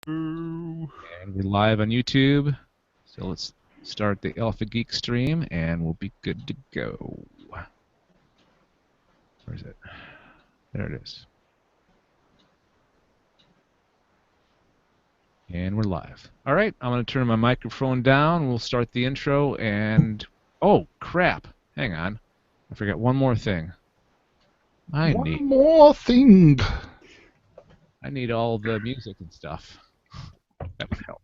Ooh. And we're live on YouTube. So let's start the Alpha Geek stream and we'll be good to go. Where is it? There it is. And we're live. All right, I'm going to turn my microphone down. We'll start the intro and... Oh, crap. Hang on. I forgot one more thing. One more thing. I need all the music and stuff. That would help.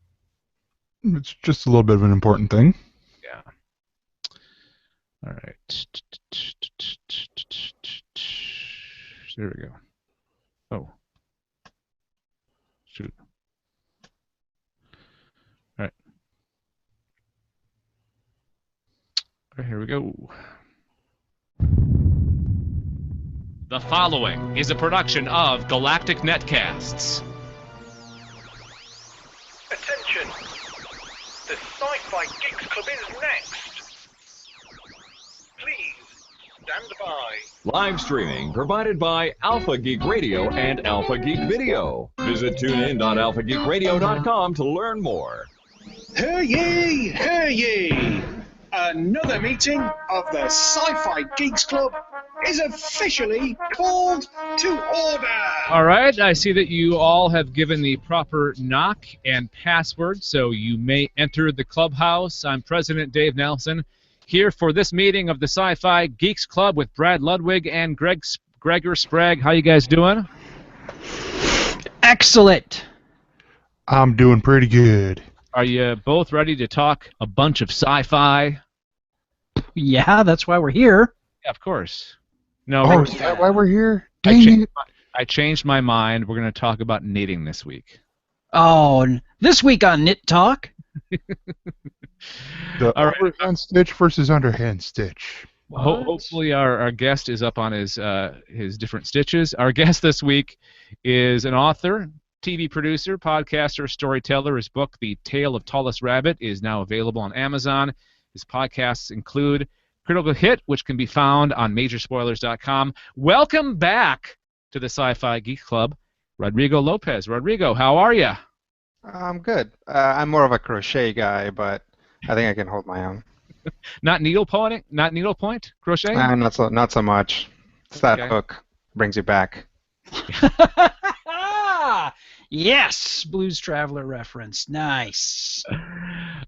It's just a little bit of an important thing. Yeah. All right. There we go. Oh. Shoot. All right. All right, here we go. The following is a production of Galactic Netcasts. Attention! The SciFi Geeks Club is next! Please, stand by. Live streaming provided by Alpha Geek Radio and Alpha Geek Video. Visit tunein.alphageekradio.com to learn more. Hear ye, hear ye! Another meeting of the SciFi Geeks Club is officially called to order! All right, I see that you all have given the proper knock and password, so you may enter the clubhouse. I'm President Dave Nelson, here for this meeting of the SciFi Geeks Club with Brad Ludwig and Gregor Sprague. How you guys doing? Excellent! I'm doing pretty good. Are you both ready to talk a bunch of sci-fi? Yeah, that's why we're here. Yeah, of course. No, Oh, is that why we're here? Dang it. I changed my mind. We're going to talk about knitting this week. Oh, this week on Knit Talk. The All right. overhand stitch versus underhand stitch. Hopefully our guest is up on his different stitches. Our guest this week is an author, TV producer, podcaster, storyteller. His book, The Tale of Tallest Rabbit, is now available on Amazon. His podcasts include Critical Hit, which can be found on majorspoilers.com. Welcome back to the SciFi Geek Club, Rodrigo Lopez. Rodrigo, how are you? I'm good. I'm more of a crochet guy, but I think I can hold my own. Not needlepoint? Not needlepoint? Crochet? Not so much. It's that Okay. hook brings you back. Yes, Blues Traveler reference. Nice.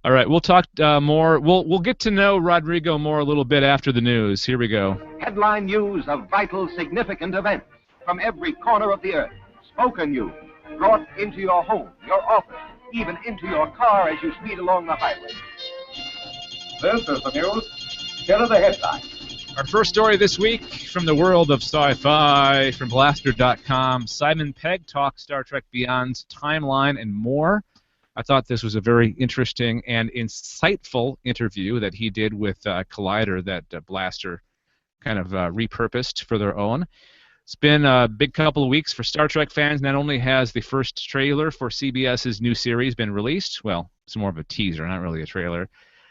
All right, we'll talk more. We'll get to know Rodrigo more a little bit after the news. Here we go. Headline news of vital, significant events from every corner of the earth. Spoken news brought into your home, your office, even into your car as you speed along the highway. This is the news. Here are the headlines. Our first story this week from the world of sci-fi, from Blaster.com. Simon Pegg talks Star Trek Beyond's timeline and more. I thought this was a very interesting and insightful interview that he did with Collider that Blaster kind of repurposed for their own. It's been a big couple of weeks for Star Trek fans. Not only has the first trailer for CBS's new series been released, well, it's more of a teaser, not really a trailer,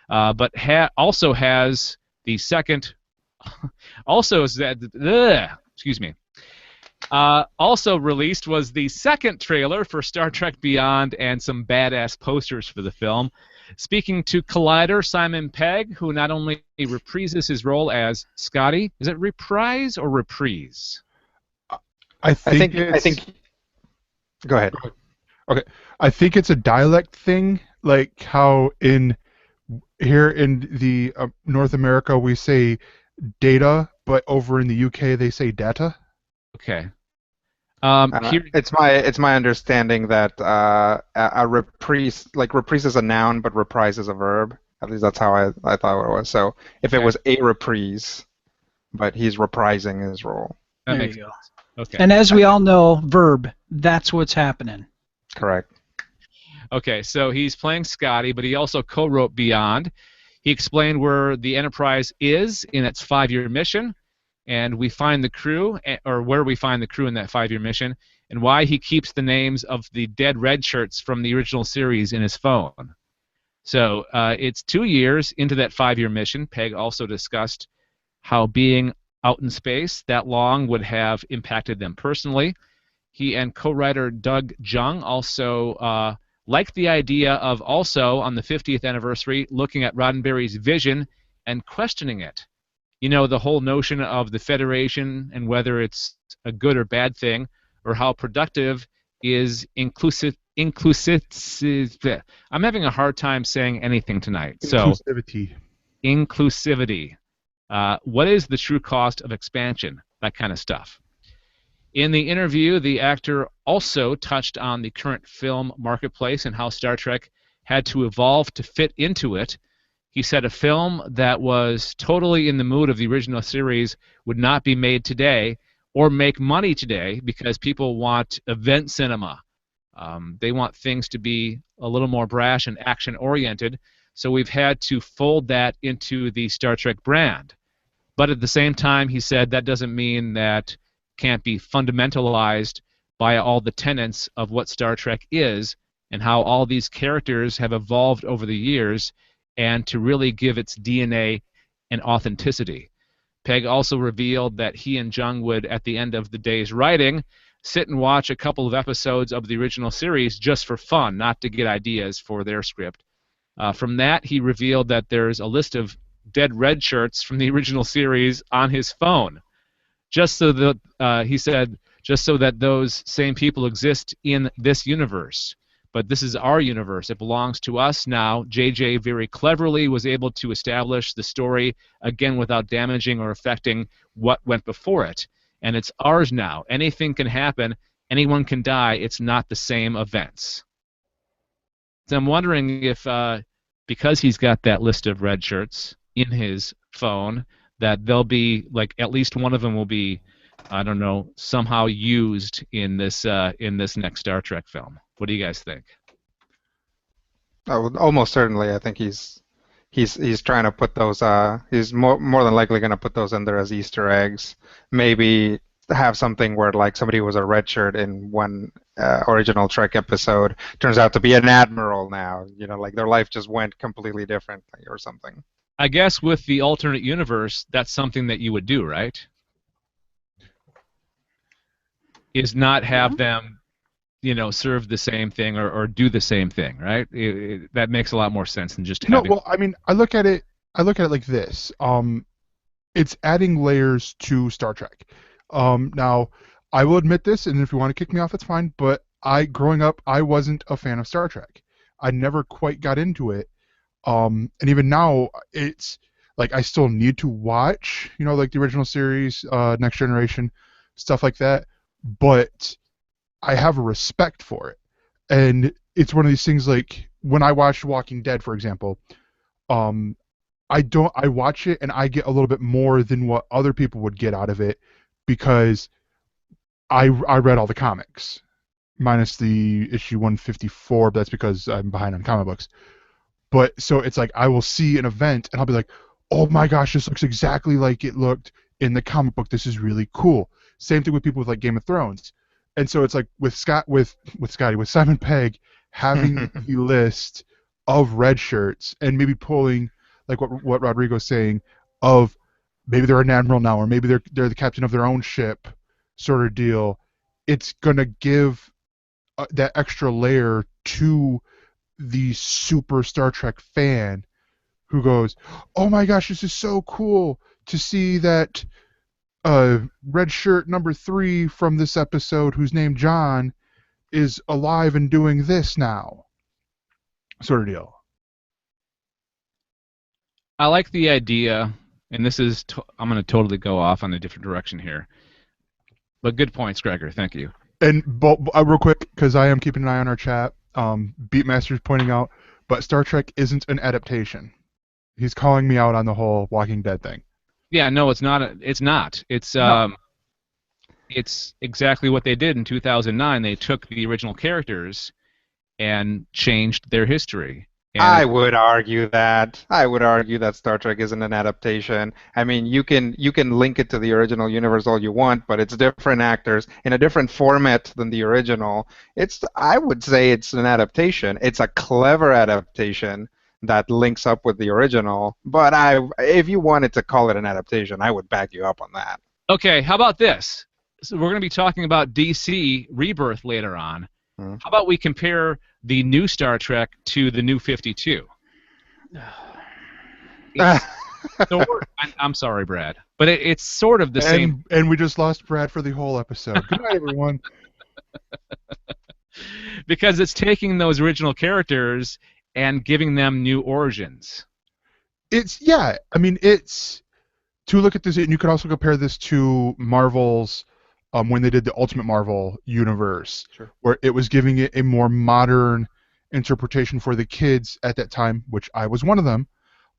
but also has the second... Also released was the second trailer for Star Trek Beyond and some badass posters for the film. Speaking to Collider, Simon Pegg, who not only reprises his role as Scotty, is it reprise or reprise? I think. Go ahead. Okay. I think it's a dialect thing, like how here in the North America we say data, but over in the UK they say data. Okay. It's my understanding that a reprise, like reprise is a noun, but reprise is a verb. At least that's how I thought it was. So if it was a reprise, but he's reprising his role. That There makes you go. sense. Okay. And as we all know, verb, that's what's happening. Correct. Okay, so he's playing Scotty, but he also co-wrote Beyond. He explained where the Enterprise is in its 5-year mission, and we find the crew, or where we find the crew in that 5-year mission, and why he keeps the names of the dead red shirts from the original series in his phone. So it's 2 years into that 5-year mission. Pegg also discussed how being out in space that long would have impacted them personally, He and co-writer Doug Jung also liked the idea of also, on the 50th anniversary, looking at Roddenberry's vision and questioning it. You know, the whole notion of the Federation and whether it's a good or bad thing, or how productive is inclusive. I'm having a hard time saying anything tonight. Inclusivity. What is the true cost of expansion? That kind of stuff. In the interview, the actor also touched on the current film marketplace and how Star Trek had to evolve to fit into it. He said a film that was totally in the mood of the original series would not be made today or make money today because people want event cinema. They want things to be a little more brash and action-oriented, so we've had to fold that into the Star Trek brand. But at the same time, he said that doesn't mean that can't be fundamentalized by all the tenets of what Star Trek is and how all these characters have evolved over the years, and to really give its DNA and authenticity. Pegg also revealed that he and Jung would, at the end of the day's writing, sit and watch a couple of episodes of the original series just for fun, not to get ideas for their script. From that, he revealed that there's a list of dead red shirts from the original series on his phone, just so that, he said, just so that those same people exist in this universe. But this is our universe. It belongs to us now. JJ very cleverly was able to establish the story, again, without damaging or affecting what went before it. And it's ours now. Anything can happen. Anyone can die. It's not the same events. So I'm wondering if, because he's got that list of red shirts in his phone, that they'll be, like, at least one of them will be, I don't know, somehow used in this next Star Trek film. What do you guys think? Oh, almost certainly. I think he's trying to put those. He's more than likely going to put those in there as Easter eggs. Maybe have something where like somebody was a red shirt in one original Trek episode turns out to be an admiral now. You know, like their life just went completely differently or something. I guess with the alternate universe, that's something that you would do, right? Is not have them, you know, serve the same thing or do the same thing, right? That makes a lot more sense than just having... No, well, I mean, I look at it like this. It's adding layers to Star Trek. Now, I will admit this, and if you want to kick me off, it's fine, but growing up, I wasn't a fan of Star Trek. I never quite got into it. And even now, it's like I still need to watch, you know, like the original series, Next Generation, stuff like that, but I have a respect for it. And it's one of these things like when I watched Walking Dead, for example, I watch it and I get a little bit more than what other people would get out of it because I read all the comics, minus the issue 154, but that's because I'm behind on comic books. But so it's like I will see an event and I'll be like, oh my gosh, this looks exactly like it looked in the comic book. This is really cool. Same thing with people with like Game of Thrones. And so it's like with Simon Pegg having the list of red shirts and maybe pulling like what Rodrigo's saying of maybe they're an admiral now or maybe they're the captain of their own ship sort of deal. It's gonna give that extra layer to the super Star Trek fan who goes, oh my gosh, this is so cool to see that red shirt number 3 from this episode who's named John is alive and doing this now, sort of deal. I like the idea, and this is I'm going to totally go off on a different direction here, but good points, Gregor. Thank you. And real quick, because I am keeping an eye on our chat, Beatmaster's pointing out, but Star Trek isn't an adaptation. He's calling me out on the whole Walking Dead thing. Yeah, no, it's not. It's not. It's exactly what they did in 2009. They took the original characters and changed their history. And I would argue that Star Trek isn't an adaptation. I mean, you can link it to the original universe all you want, but it's different actors in a different format than the original. I would say it's an adaptation. It's a clever adaptation that links up with the original. But if you wanted to call it an adaptation, I would back you up on that. Okay, how about this? So we're going to be talking about DC Rebirth later on. Hmm. How about we compare the new Star Trek to the new 52? I'm sorry, Brad, but it's sort of the same. And we just lost Brad for the whole episode. Good night, everyone. Because it's taking those original characters and giving them new origins. I mean, it's to look at this, and you could also compare this to Marvel's when they did the Ultimate Marvel universe, Sure. where it was giving it a more modern interpretation for the kids at that time, which I was one of them,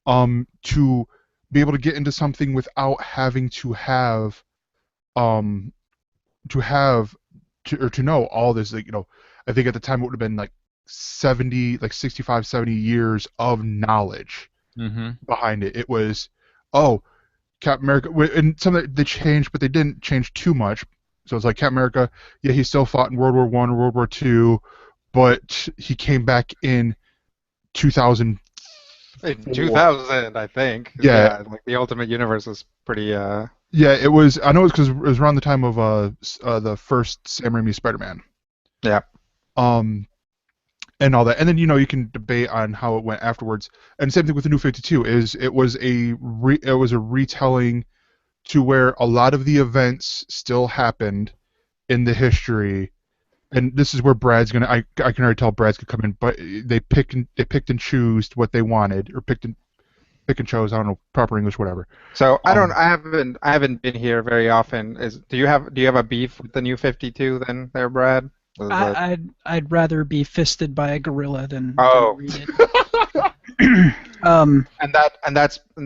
to be able to get into something without having to have to know all this. Like, I think at the time it would have been like 65, 70 years of knowledge behind it. It was, Captain America, and some of they changed, but they didn't change too much. So it's like Captain America, yeah, he still fought in World War I or World War II, but he came back in 2000. In 2000, I think. Yeah. Like the Ultimate Universe was pretty. Yeah, it was. I know it's because it was around the time of the first Sam Raimi Spider-Man. Yeah. And all that, and then you can debate on how it went afterwards. And same thing with the New 52 is it was a retelling to where a lot of the events still happened in the history. And this is where Brad's gonna. I can already tell Brad's gonna come in, but they picked and chose what they wanted, or pick and chose. I don't know, proper English, whatever. So I haven't been here very often. Do you have a beef with the New 52 then, there, Brad? I'd rather be fisted by a gorilla than read it. And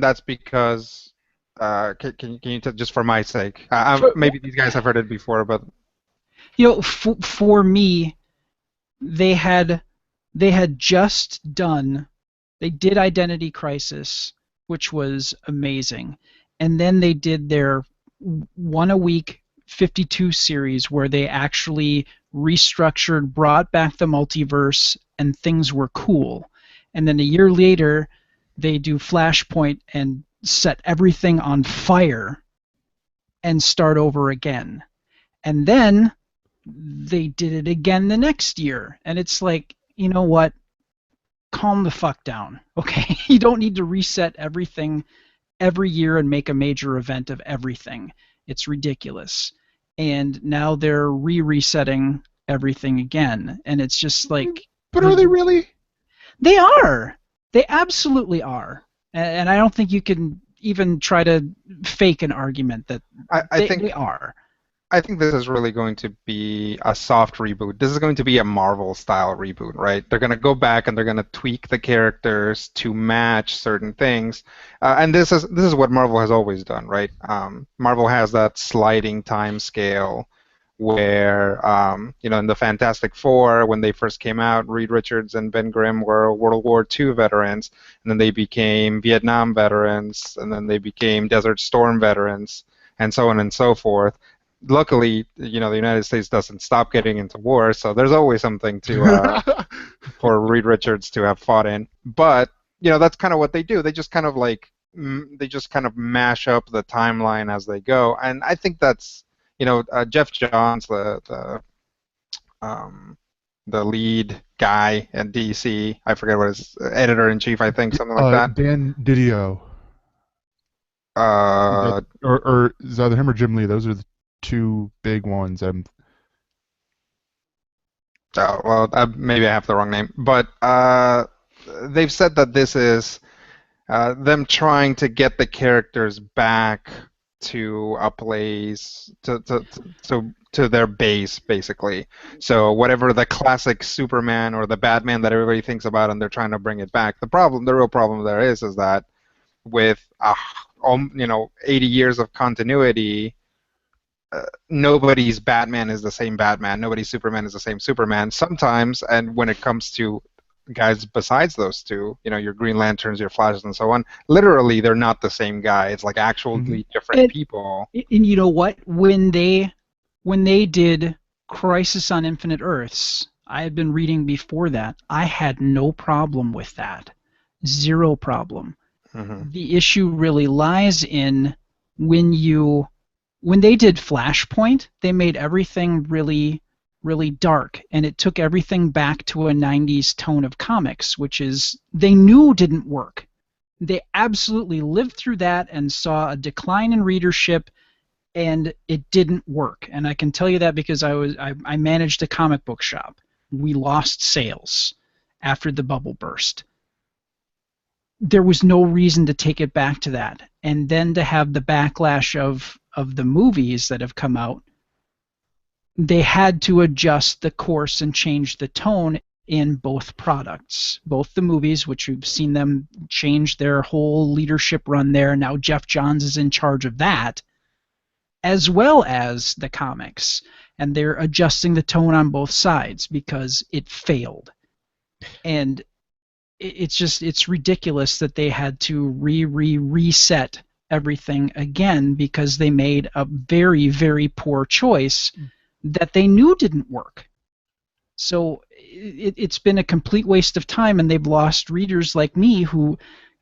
that's because can you just for my sake? Maybe these guys have heard it before, but for me, they had just done. They did Identity Crisis, which was amazing, and then they did their one a week 52 series where they actually restructured, brought back the multiverse, and things were cool. And then a year later, they do Flashpoint and set everything on fire and start over again. And then they did it again the next year. And it's like, you know what? Calm the fuck down, okay? You don't need to reset everything every year and make a major event of everything. It's ridiculous. And now they're resetting everything again. And it's just like... But are they really? They are. They absolutely are. And I don't think you can even try to fake an argument that I think they are. I think this is really going to be a soft reboot. This is going to be a Marvel-style reboot, right? They're going to go back and they're going to tweak the characters to match certain things. And this is what Marvel has always done, right? Marvel has that sliding time scale where, in the Fantastic Four, when they first came out, Reed Richards and Ben Grimm were World War II veterans, and then they became Vietnam veterans, and then they became Desert Storm veterans, and so on and so forth. Luckily, the United States doesn't stop getting into war, so there's always something to for Reed Richards to have fought in. But that's kind of what they do. They just kind of mash up the timeline as they go, and I think that's Jeff Johns, the lead guy at DC. I forget what his editor-in-chief, I think, something like that. Dan Didio. Or is either him or Jim Lee? Those are the two big ones. Maybe I have the wrong name, but they've said that this is them trying to get the characters back to a place to their base, basically. So whatever the classic Superman or the Batman that everybody thinks about, and they're trying to bring it back. The real problem there is that with 80 years of continuity, nobody's Batman is the same Batman. Nobody's Superman is the same Superman. Sometimes, and when it comes to guys besides those two, your Green Lanterns, your Flashes, and so on, literally they're not the same guy. It's like actually different people. And you know what? When they did Crisis on Infinite Earths, I had been reading before that. I had no problem with that. Zero problem. The issue really lies in when you when they did Flashpoint, they made everything really, really dark, and it took everything back to a 90s tone of comics, which is they knew didn't work. They absolutely lived through that and saw a decline in readership, and it didn't work. And I can tell you that because I managed a comic book shop. We lost sales after the bubble burst. There was no reason to take it back to that. And then to have the backlash of the movies that have come out, they had to adjust the course and change the tone in both products. Both the movies, which we've seen them change their whole leadership run there. Now Jeff Johns is in charge of that, as well as the comics. And they're adjusting the tone on both sides because it failed. And it's ridiculous that they had to reset everything again because they made a very, very poor choice that they knew didn't work. So it's been a complete waste of time, and they've lost readers like me who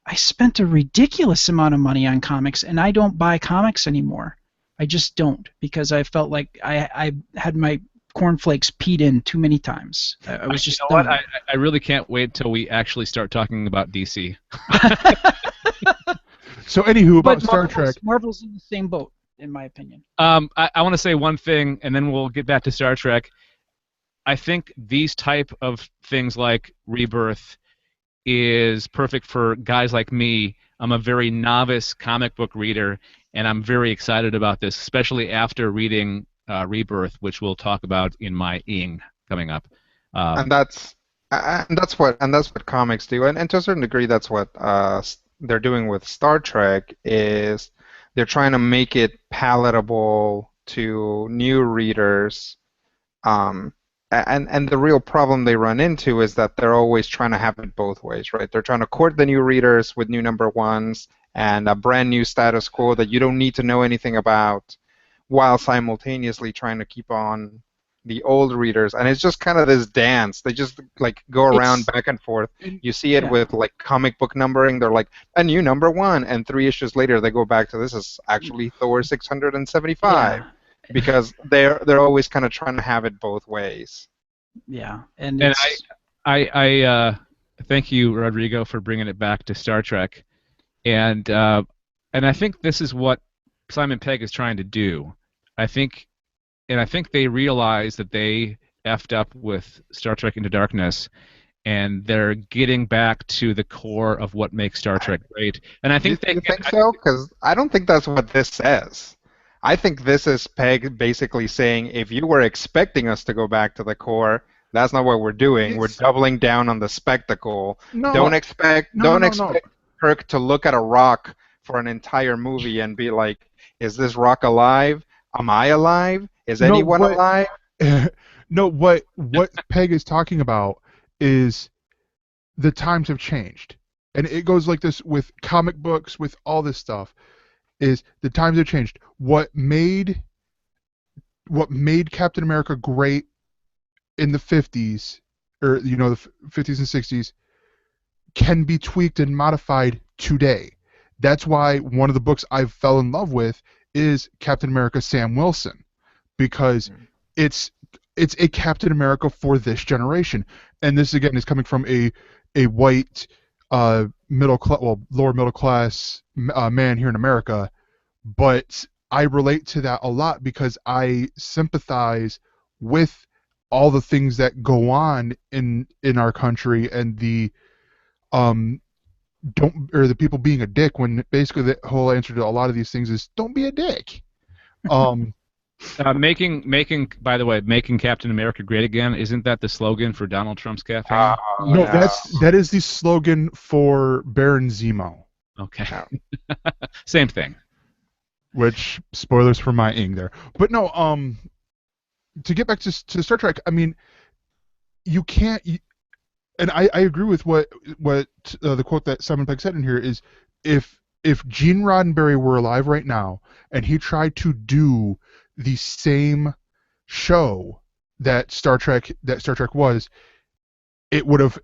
I spent a ridiculous amount of money on comics, and I don't buy comics anymore. I just don't, because I felt like I had my cornflakes peed in too many times. I was just you know what? I really can't wait till we actually start talking about DC. So anywho, about Star Trek. Marvel's in the same boat, in my opinion. I want to say one thing, and then we'll get back to Star Trek. I think these type of things like Rebirth is perfect for guys like me. I'm a very novice comic book reader, and I'm very excited about this, especially after reading Rebirth, which we'll talk about in my Ing coming up. And that's what comics do, and to a certain degree, that's what they're doing with Star Trek. Is they're trying to make it palatable to new readers. And the real problem they run into is that they're always trying to have it both ways, right? They're trying to court the new readers with new number ones and a brand new status quo that you don't need to know anything about, while simultaneously trying to keep on the old readers. And it's just kind of this dance. They just like go around back and forth. You see it with like comic book numbering. They're like a new number one, and 3 issues later they go back to this is actually Thor 675. Yeah. Because they're always kind of trying to have it both ways. Yeah, and I thank you, Rodrigo, for bringing it back to Star Trek, and I think this is what Simon Pegg is trying to do. I think they realize that they effed up with Star Trek Into Darkness, and they're getting back to the core of what makes Star Trek great. And I think you think so? Because I don't think that's what this says. I think this is Pegg basically saying, if you were expecting us to go back to the core, that's not what we're doing. We're doubling down on the spectacle. Don't expect Kirk to look at a rock for an entire movie and be like, is this rock alive? Am I alive? Is anyone alive? No, what Pegg is talking about is the times have changed. And it goes like this with comic books, with all this stuff. Is the times have changed. What made Captain America great in the 50s, or the 50s and 60s, can be tweaked and modified today. That's why one of the books I fell in love with is Captain America Sam Wilson, because it's a Captain America for this generation. And this again is coming from a white lower middle class man here in America, but I relate to that a lot because I sympathize with all the things that go on in our country and the the people being a dick, when basically the whole answer to a lot of these things is don't be a dick. By the way, making Captain America great again, isn't that the slogan for Donald Trump's campaign? No, that is the slogan for Baron Zemo. Okay. Same thing. Which, spoilers for my Ing there. But no, to get back to Star Trek, I mean, you can't, and I agree with what the quote that Simon Pegg said in here is, if Gene Roddenberry were alive right now and he tried to do the same show that Star Trek was, it would have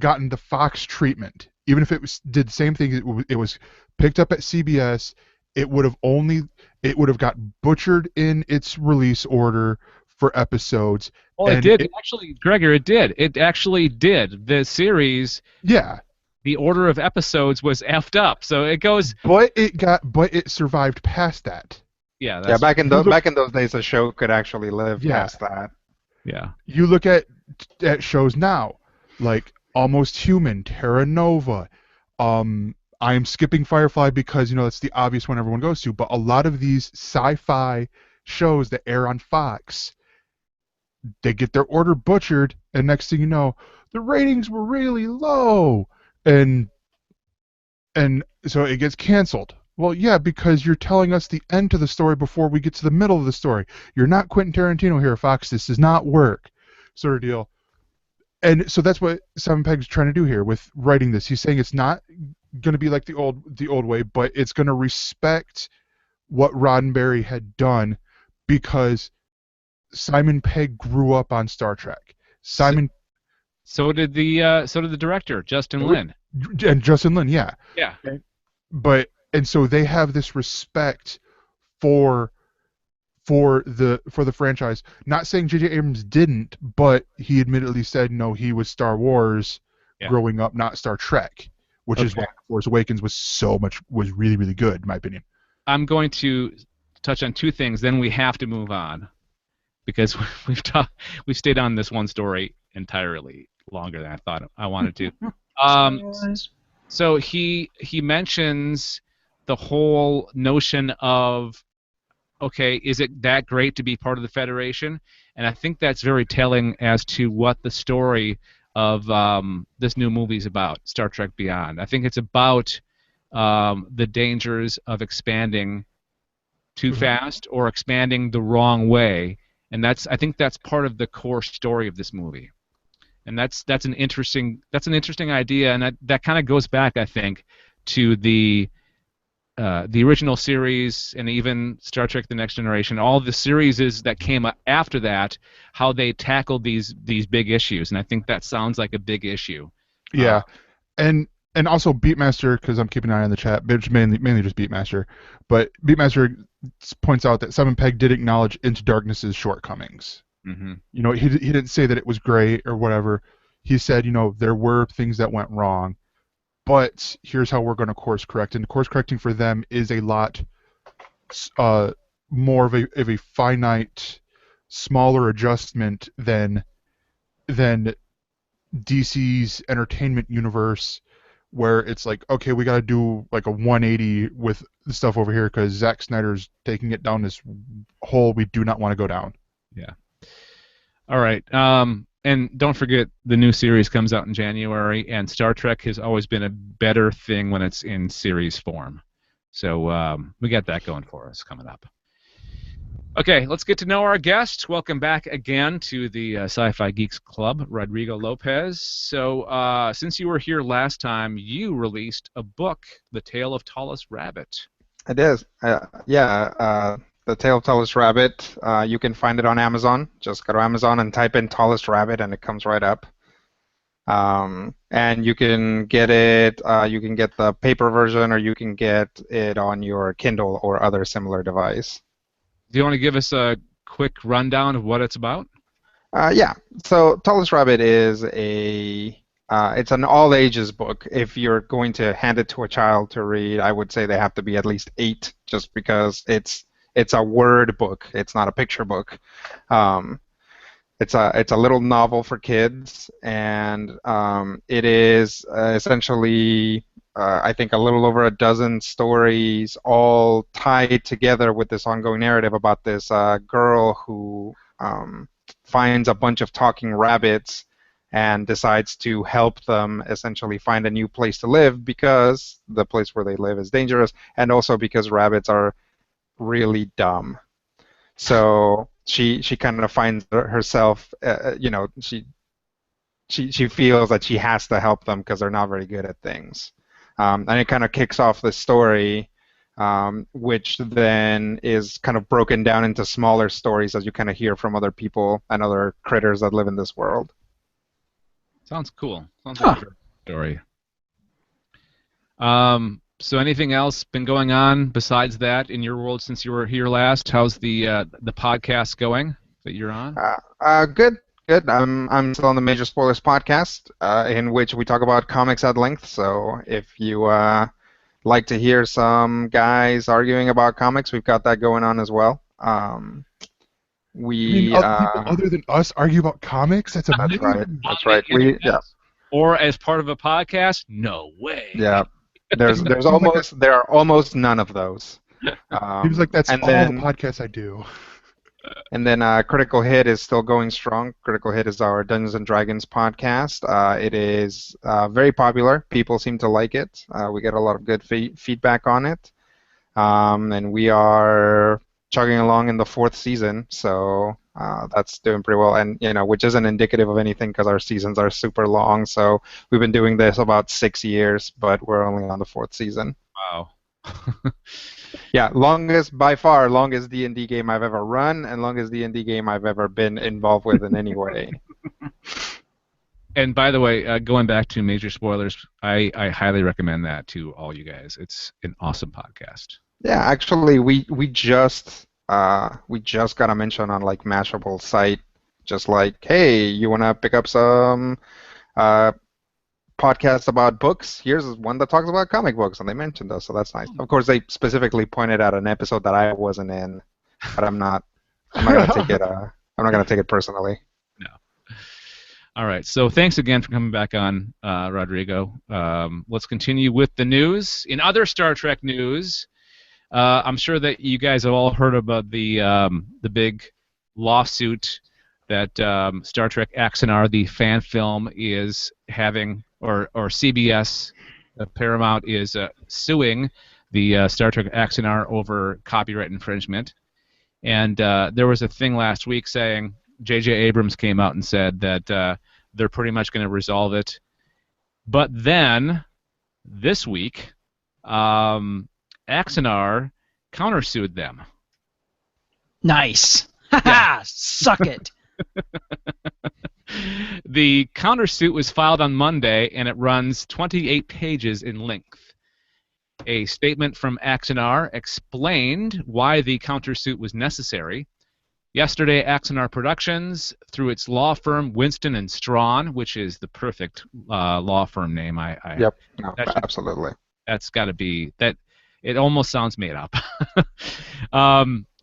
gotten the Fox treatment. Even if it did the same thing, it was picked up at CBS it would have got butchered in its release order for episodes. Well, it did. Actually, Gregor, it did. It actually did. The series, yeah, the order of episodes was effed up. So it goes. But it survived past that. Yeah, yeah. Back in those days, the show could actually live past that. Yeah. You look at shows now, like Almost Human, Terra Nova. I'm skipping Firefly because it's the obvious one everyone goes to. But a lot of these sci-fi shows that air on Fox, they get their order butchered, and next thing you know, the ratings were really low, and so it gets canceled. Well, yeah, because you're telling us the end to the story before we get to the middle of the story. You're not Quentin Tarantino here, Fox. This does not work, sort of deal. And so that's what Simon Pegg's trying to do here with writing this. He's saying it's not going to be like the old way, but it's going to respect what Roddenberry had done, because Simon Pegg grew up on Star Trek. So did the director, Justin Lin. And Justin Lin, yeah. Yeah. And so they have this respect for the franchise. Not saying J.J. Abrams didn't, but he admittedly said no, he was Star Wars growing up, not Star Trek, which is why Force Awakens was really, really good, in my opinion. I'm going to touch on two things, then we have to move on, because we've stayed on this one story entirely longer than I thought I wanted to. So he mentions the whole notion of, okay, is it that great to be part of the Federation? And I think that's very telling as to what the story of this new movie is about, Star Trek Beyond. I think it's about the dangers of expanding too fast or expanding the wrong way, and I think that's part of the core story of this movie. And that's an interesting idea, and that kind of goes back, I think, to the original series and even Star Trek: The Next Generation. All the series that came after that, how they tackled these big issues, and I think that sounds like a big issue. Yeah, and also Beatmaster, because I'm keeping an eye on the chat, but mainly just Beatmaster. But Beatmaster points out that Simon Pegg did acknowledge Into Darkness's shortcomings. Mm-hmm. He didn't say that it was great or whatever. He said, there were things that went wrong, but here's how we're going to course correct. And course correcting for them is a lot more of a finite, smaller adjustment than DC's entertainment universe, where it's like, okay, we got to do like a 180 with the stuff over here because Zack Snyder's taking it down this hole we do not want to go down. Yeah. All right. And don't forget, the new series comes out in January, and Star Trek has always been a better thing when it's in series form. So we got that going for us coming up. Okay, let's get to know our guest. Welcome back again to the Sci-Fi Geeks Club, Rodrigo Lopez. So since you were here last time, you released a book, The Tale of Tallest Rabbit. It is. The Tale of Tallest Rabbit. You can find it on Amazon. Just go to Amazon and type in Tallest Rabbit, and it comes right up. And you can get it. You can get the paper version, or you can get it on your Kindle or other similar device. Do you want to give us a quick rundown of what it's about? Yeah. So Tallest Rabbit is it's an all ages book. If you're going to hand it to a child to read, I would say they have to be at least 8, just because it's a word book. It's not a picture book. It's a little novel for kids, and it is essentially, I think, a little over a dozen stories, all tied together with this ongoing narrative about this girl who finds a bunch of talking rabbits and decides to help them essentially find a new place to live, because the place where they live is dangerous, and also because rabbits are really dumb. So she kind of finds herself, she feels that she has to help them because they're not very good at things. And it kind of kicks off the story, which then is kind of broken down into smaller stories as you kind of hear from other people and other critters that live in this world. Sounds cool. Sounds like a great story. So anything else been going on besides that in your world since you were here last? How's the podcast going that you're on? Good, good. I'm still on the Major Spoilers podcast, in which we talk about comics at length. So if you like to hear some guys arguing about comics, we've got that going on as well. Other people other than us argue about comics? That's amazing. That's right. That's right. Or as part of a podcast? No way. Yeah. There are almost none of those. Seems like that's all the podcasts I do. And then Critical Hit is still going strong. Critical Hit is our Dungeons and Dragons podcast. It is very popular. People seem to like it. We get a lot of good feedback on it. And we are chugging along in the 4th season, so that's doing pretty well. And which isn't indicative of anything because our seasons are super long. So we've been doing this about 6 years, but we're only on the 4th season. Wow. Yeah, by far longest D&D game I've ever run, and longest D&D game I've ever been involved with in any way. And by the way, going back to Major Spoilers, I highly recommend that to all you guys. It's an awesome podcast. Yeah, actually, we just got a mention on like Mashable site, just like, hey, you wanna pick up some podcasts about books? Here's one that talks about comic books, and they mentioned us, so that's nice. Of course, they specifically pointed out an episode that I wasn't in, but I'm not gonna take it. I'm not gonna take it personally. No. All right. So thanks again for coming back on, Rodrigo. Let's continue with the news. In other Star Trek news, I'm sure that you guys have all heard about the big lawsuit that Star Trek Axanar, the fan film, is having, or CBS, Paramount, is suing the Star Trek Axanar over copyright infringement. And there was a thing last week saying J.J. Abrams came out and said that they're pretty much going to resolve it. But then, this week, Axanar countersued them. Nice. Ha! Suck it. The countersuit was filed on Monday, and it runs 28 pages in length. A statement from Axanar explained why the countersuit was necessary. Yesterday, Axanar Productions, through its law firm Winston and Strawn, which is the perfect law firm name. Yep, no, absolutely. That's got to be that. It almost sounds made up.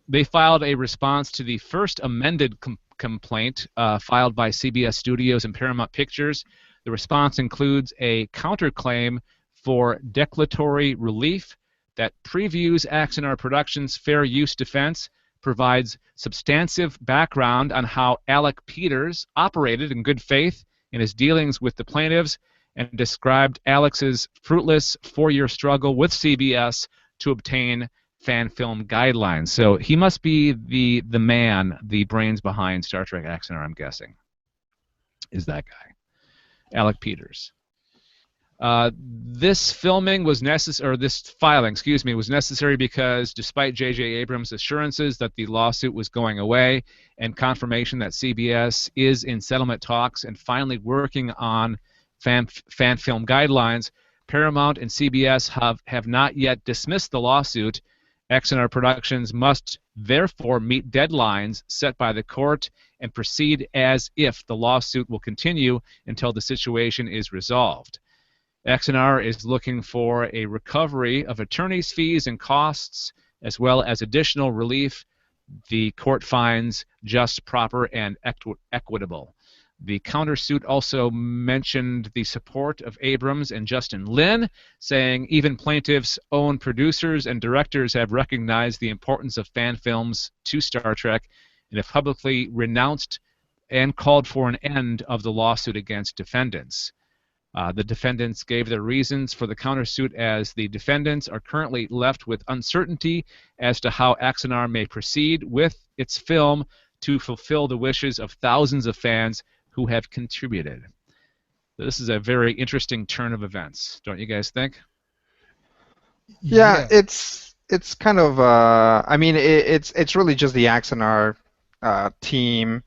They filed a response to the first amended complaint filed by CBS Studios and Paramount Pictures. The response includes a counterclaim for declaratory relief that previews Axanar Productions' fair use defense, provides substantive background on how Alec Peters operated in good faith in his dealings with the plaintiffs, and described Alex's fruitless 4-year struggle with CBS to obtain fan film guidelines. So he must be the man, the brains behind Star Trek Axanar, I'm guessing, is that guy, Alec Peters. This filming was necessary, or this filing, excuse me, was necessary because despite J.J. Abrams' assurances that the lawsuit was going away and confirmation that CBS is in settlement talks and finally working on fan film guidelines, Paramount and CBS have not yet dismissed the lawsuit. Axanar Productions must therefore meet deadlines set by the court and proceed as if the lawsuit will continue until the situation is resolved. Axanar is looking for a recovery of attorney's fees and costs, as well as additional relief the court finds just, proper, and equitable. The countersuit also mentioned the support of Abrams and Justin Lin, saying even plaintiffs' own producers and directors have recognized the importance of fan films to Star Trek and have publicly renounced and called for an end of the lawsuit against defendants. The defendants gave their reasons for the countersuit as the defendants are currently left with uncertainty as to how Axanar may proceed with its film to fulfill the wishes of thousands of fans who have contributed. This is a very interesting turn of events, don't you guys think? Yeah, it's kind of I mean it's really just the Axanar team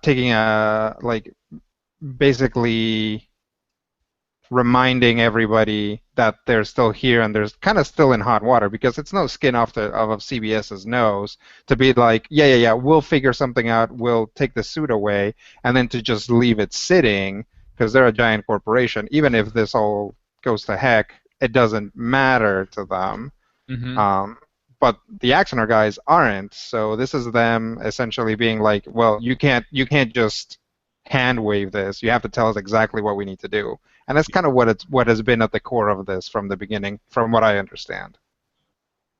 taking a basically reminding everybody that they're still here and they're kind of still in hot water, because it's no skin off of CBS's nose to be like, yeah, we'll figure something out, we'll take the suit away, and then to just leave it sitting because they're a giant corporation. Even if this all goes to heck, it doesn't matter to them. Mm-hmm. But the Axanar guys aren't, so this is them essentially being like, well, you can't just hand wave this. You have to tell us exactly what we need to do. And that's kind of what has been at the core of this from the beginning, from what I understand.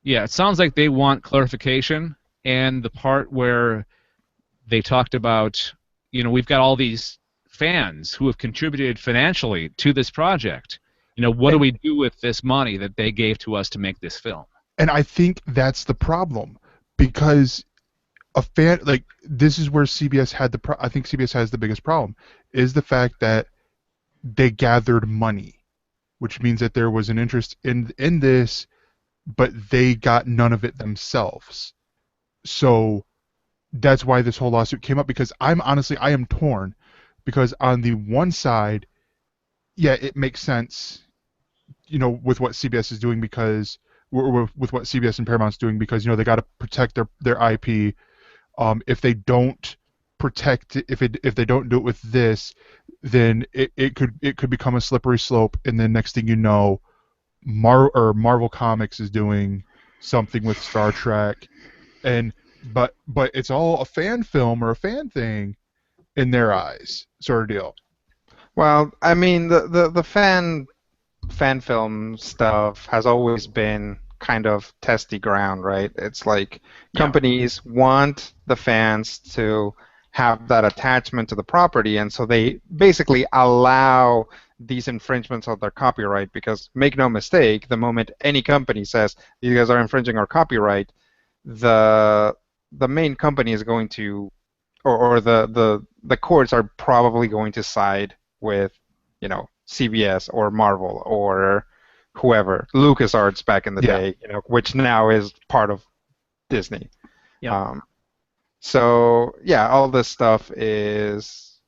Yeah, it sounds like they want clarification, and the part where they talked about, we've got all these fans who have contributed financially to this project. What do we do with this money that they gave to us to make this film? And I think that's the problem, because a fan, like, this is where CBS had I think CBS has the biggest problem, is the fact that they gathered money, which means that there was an interest in this, but they got none of it themselves. So that's why this whole lawsuit came up, because I am torn, because on the one side, yeah, it makes sense, with what CBS is doing, because with what CBS and Paramount's doing, because they got to protect their IP. If they don't protect it, if they don't do it with this, then it could become a slippery slope, and then next thing you know, Marvel Comics is doing something with Star Trek, but it's all a fan film or a fan thing in their eyes, sort of deal. Well, I mean, the fan film stuff has always been kind of testy ground, right? It's like companies want the fans to have that attachment to the property, and so they basically allow these infringements of their copyright, because make no mistake, the moment any company says you guys are infringing our copyright, the main company is going to, or the courts are probably going to side with, CBS or Marvel or whoever, LucasArts back in the day, which now is part of Disney. Yeah. So yeah, all this stuff is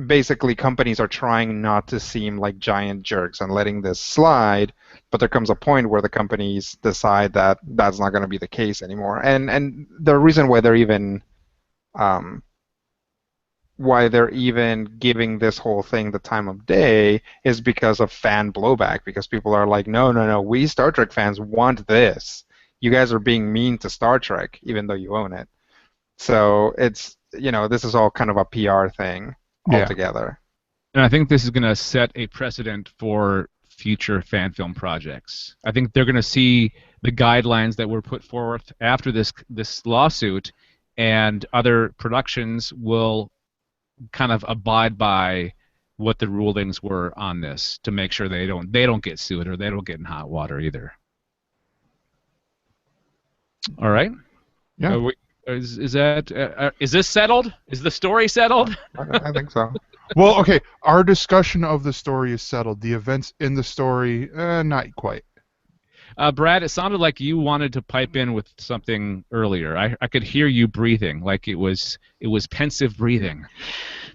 basically companies are trying not to seem like giant jerks and letting this slide, but there comes a point where the companies decide that that's not going to be the case anymore. And the reason why they're even giving this whole thing the time of day is because of fan blowback, because people are like, no, we Star Trek fans want this. You guys are being mean to Star Trek, even though you own it. So it's, this is all kind of a PR thing altogether. And I think this is going to set a precedent for future fan film projects. I think they're going to see the guidelines that were put forth after this lawsuit, and other productions will kind of abide by what the rulings were on this to make sure they don't get sued, or they don't get in hot water either. All right. Yeah. Is this settled? Is the story settled? I think so. Well, okay. Our discussion of the story is settled. The events in the story, not quite. Brad, it sounded like you wanted to pipe in with something earlier. I could hear you breathing, like it was pensive breathing.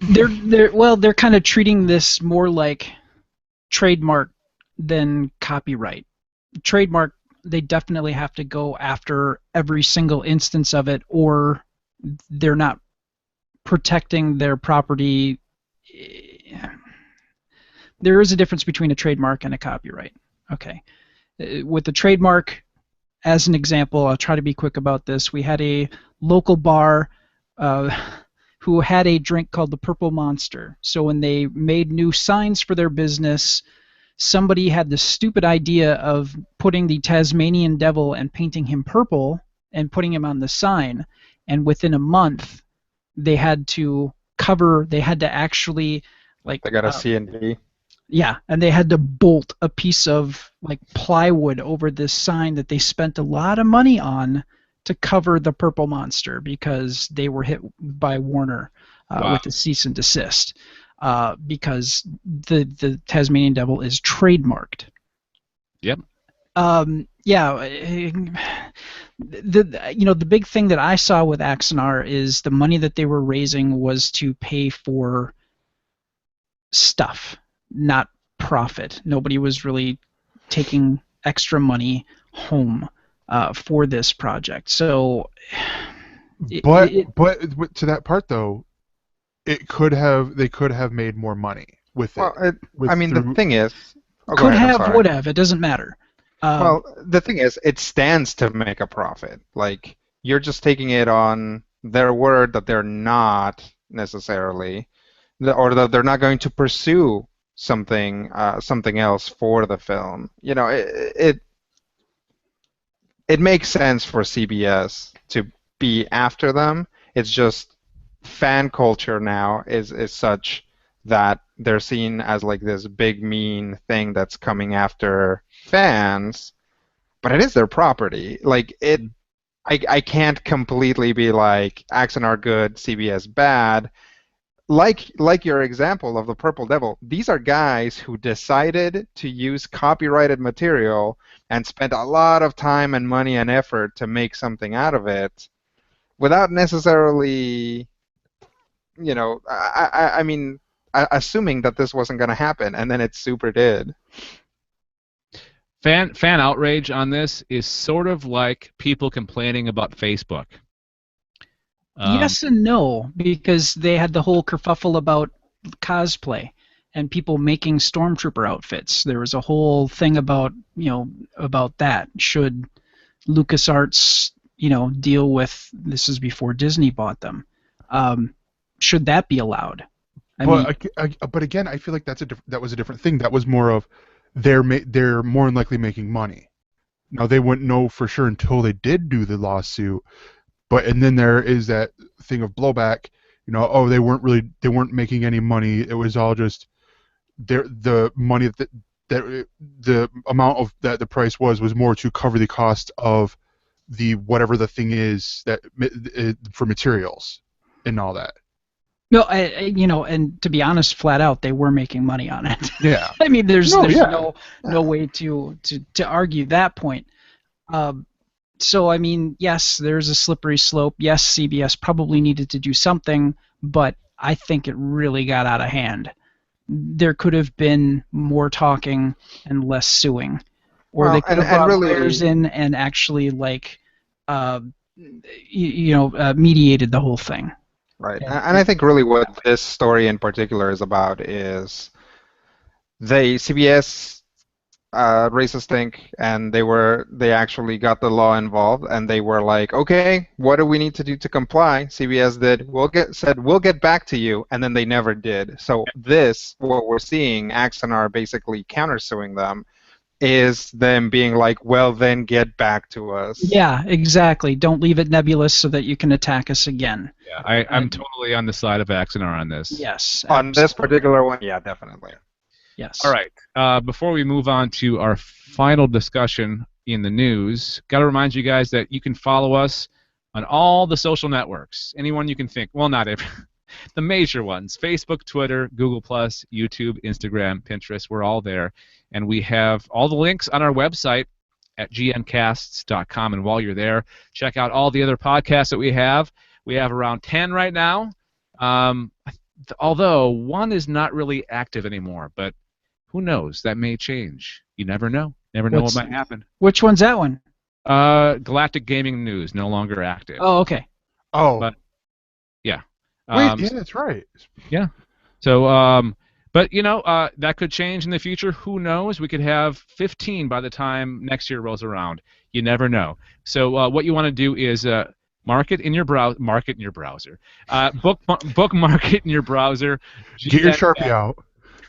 They're kind of treating this more like trademark than copyright. Trademark, they definitely have to go after every single instance of it, or they're not protecting their property. There is a difference between a trademark and a copyright. Okay. With the trademark, as an example, I'll try to be quick about this. We had a local bar who had a drink called the Purple Monster. So when they made new signs for their business, somebody had the stupid idea of putting the Tasmanian Devil and painting him purple and putting him on the sign. And within a month, they had to actually, like... They got a C&D. Yeah, and they had to bolt a piece of plywood over this sign that they spent a lot of money on to cover the Purple Monster, because they were hit by Warner with a cease and desist, because the Tasmanian Devil is trademarked. Yep. The big thing that I saw with Axanar is the money that they were raising was to pay for stuff, not profit. Nobody was really taking extra money home for this project. So, but to that part though, they could have made more money with it. Well, the thing is, would have. It doesn't matter. Well, the thing is, it stands to make a profit. Like, you're just taking it on their word that they're not necessarily, or that they're not going to pursue something else for the film. You know, it makes sense for CBS to be after them. It's just fan culture now is such that they're seen as like this big mean thing that's coming after fans, but it is their property. Like I can't completely be like Axanar good, CBS bad. Like your example of the Purple Devil, these are guys who decided to use copyrighted material and spent a lot of time and money and effort to make something out of it, without necessarily, you know, I mean, assuming that this wasn't going to happen, and then it super did. Fan outrage on this is sort of like people complaining about Facebook. Yes and no, because they had the whole kerfuffle about cosplay and people making stormtrooper outfits. There was a whole thing about that. Should LucasArts, deal with, this is before Disney bought them, should that be allowed? But again, I feel like that was a different thing. That was more of they're more than likely making money. Now they wouldn't know for sure until they did do the lawsuit. And then there is that thing of blowback. They weren't making any money. It was all just the money that the amount of that the price was more to cover the cost of the whatever the thing is that for materials and all that. No, and to be honest, flat out, they were making money on it. Yeah. I mean, there's no way to argue that point. So, I mean, yes, there's a slippery slope. Yes, CBS probably needed to do something, but I think it really got out of hand. There could have been more talking and less suing. Or they could have brought lawyers in and actually, mediated the whole thing. Right. And I think really what this story in particular is about is CBS raised a stink, and they actually got the law involved, and they were like, okay, what do we need to do to comply? CBS said we'll get back to you, and then they never did. So what we're seeing, Axanar basically countersuing them, is them being like, well, then get back to us. Yeah, exactly. Don't leave it nebulous so that you can attack us again. Yeah, I'm totally on the side of Axanar on this. Yes. On this particular one, yeah, definitely. Yes. All right. Before we move on to our final discussion in the news, got to remind you guys that you can follow us on all the social networks. Anyone you can think. Well, not every. The major ones: Facebook, Twitter, Google+, YouTube, Instagram, Pinterest. We're all there. And we have all the links on our website at gncasts.com. And while you're there, check out all the other podcasts that we have. We have around 10 right now, although one is not really active anymore. But who knows? That may change. You never know. Never know what might happen. Which one's that one? Galactic Gaming News, no longer active. Oh, okay. Oh. But, yeah. Wait, yeah, that's right. Yeah. So, but, that could change in the future. Who knows? We could have 15 by the time next year rolls around. You never know. So what you want to do is bookmark it in your browser. Bookmark it in your browser. Get your Sharpie out.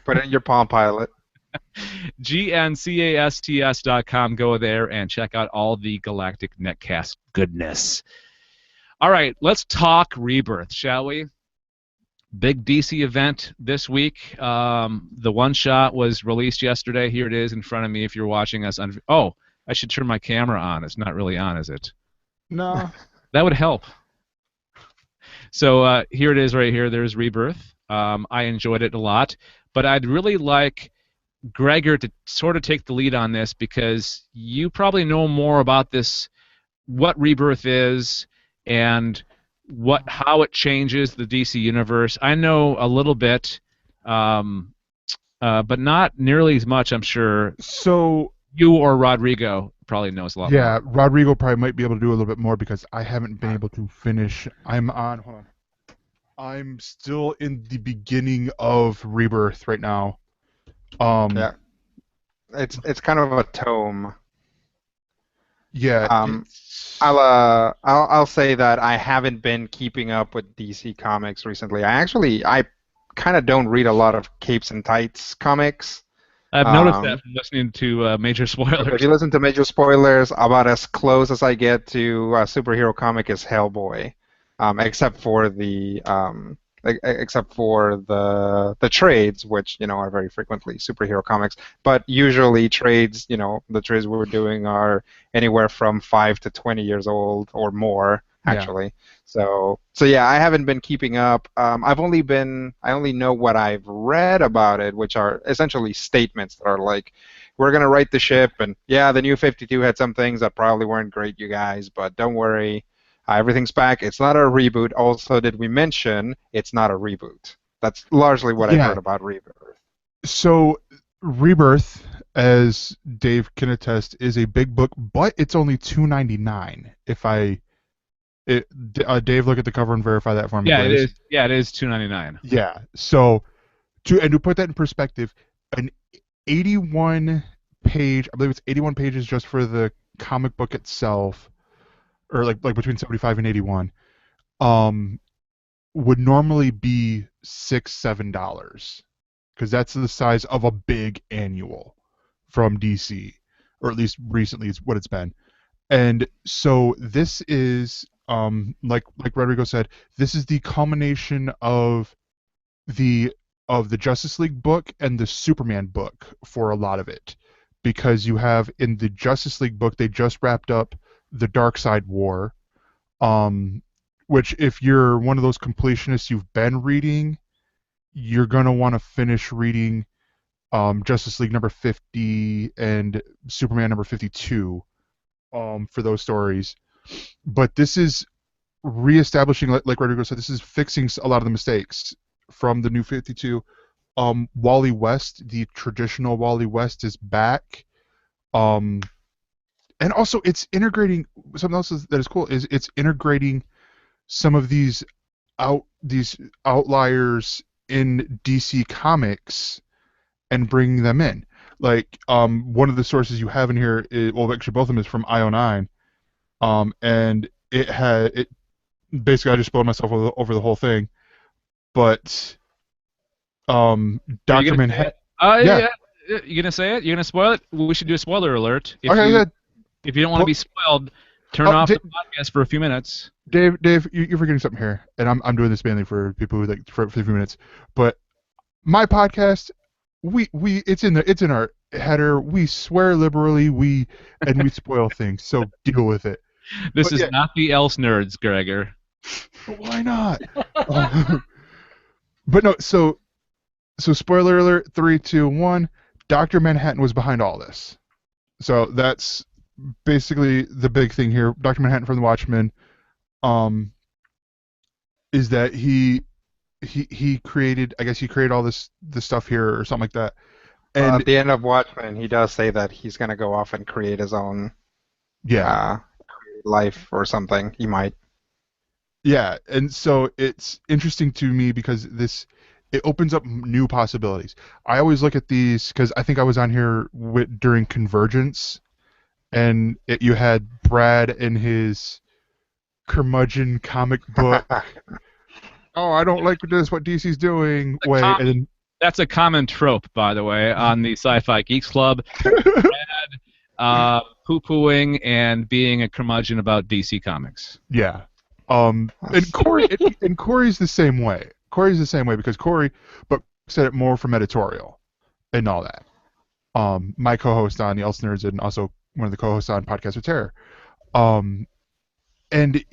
Put it in your Palm Pilot. GNCASTS.com. Go there and check out all the Galactic Netcast goodness. All right, let's talk Rebirth, shall we? Big DC event this week. The one-shot was released yesterday. Here it is in front of me if you're watching us. Oh, I should turn my camera on. It's not really on, is it? No. That would help. So here it is right here. There's Rebirth. I enjoyed it a lot. But I'd really like Gregor to sort of take the lead on this because you probably know more about this, what Rebirth is, and how it changes the DC universe. I know a little bit. but not nearly as much, I'm sure. So you or Rodrigo probably knows a lot more. Yeah, Rodrigo probably might be able to do a little bit more because I haven't been able to finish. Hold on. I'm still in the beginning of Rebirth right now. Yeah. It's kind of a tome. Yeah. I'll say that I haven't been keeping up with DC Comics recently. I kind of don't read a lot of Capes and Tights comics. I've noticed that from listening to Major Spoilers. If you listen to Major Spoilers, about as close as I get to a superhero comic is Hellboy, except for the trades, which are very frequently superhero comics. But usually trades, the trades we're doing are anywhere from 5 to 20 years old or more, actually. Yeah. So yeah, I haven't been keeping up. I only know what I've read about it, which are essentially statements that are like, we're gonna right the ship, and yeah, the New 52 had some things that probably weren't great, you guys, but don't worry, everything's back. It's not a reboot. Also, did we mention it's not a reboot? That's largely what I've heard about Rebirth. So Rebirth, as Dave can attest, is a big book, but it's only $2.99. Dave, look at the cover and verify that for me, please. It is. Yeah, it is $2.99. Yeah. So, to put that in perspective, an 81-page, I believe it's 81 pages just for the comic book itself, or like between 75 and 81, would normally be $6-7, because that's the size of a big annual from DC, or at least recently is what it's been. And so this is, like Rodrigo said, this is the culmination of the Justice League book and the Superman book for a lot of it, because you have in the Justice League book, they just wrapped up the Darkseid War, which if you're one of those completionists you've been reading, you're gonna want to finish reading Justice League number 50 and Superman number 52 for those stories. But this is reestablishing, like Rodrigo said, this is fixing a lot of the mistakes from the New 52. Wally West, the traditional Wally West, is back. And also it's integrating something else that is cool is it's integrating some of these outliers in DC Comics and bringing them in. Like one of the sources you have in here is, well, actually both of them is from IO9, and it basically, I just spoiled myself over the whole thing, but Dr. Manhattan. Yeah. You gonna say it? You gonna spoil it? We should do a spoiler alert. If you don't want to be spoiled, turn off the podcast for a few minutes. Dave, you're forgetting something here, and I'm doing this mainly for people who like for a few minutes. But my podcast, it's in our header. We swear liberally, and we spoil things. So deal with it. This is not the Else Nerds, Gregor. Why not? But no, so spoiler alert, 3, 2, 1. Dr. Manhattan was behind all this. So that's basically the big thing here. Dr. Manhattan from the Watchmen, is that he created, I guess he created all this stuff here or something like that. And at the end of Watchmen, he does say that he's going to go off and create his own life or something. He might. Yeah, and so it's interesting to me because it opens up new possibilities. I always look at these because I think I was on here during Convergence, and you had Brad in his curmudgeon comic book. Oh, I don't like this, what DC's doing. That's a common trope, by the way, on the Sci-Fi Geeks Club. Brad poo-pooing and being a curmudgeon about DC Comics. Yeah. And Corey's the same way. Corey's the same way because Corey said it more from editorial and all that. My co-host on the Else Nerds and also one of the co-hosts on Podcast with Terror. And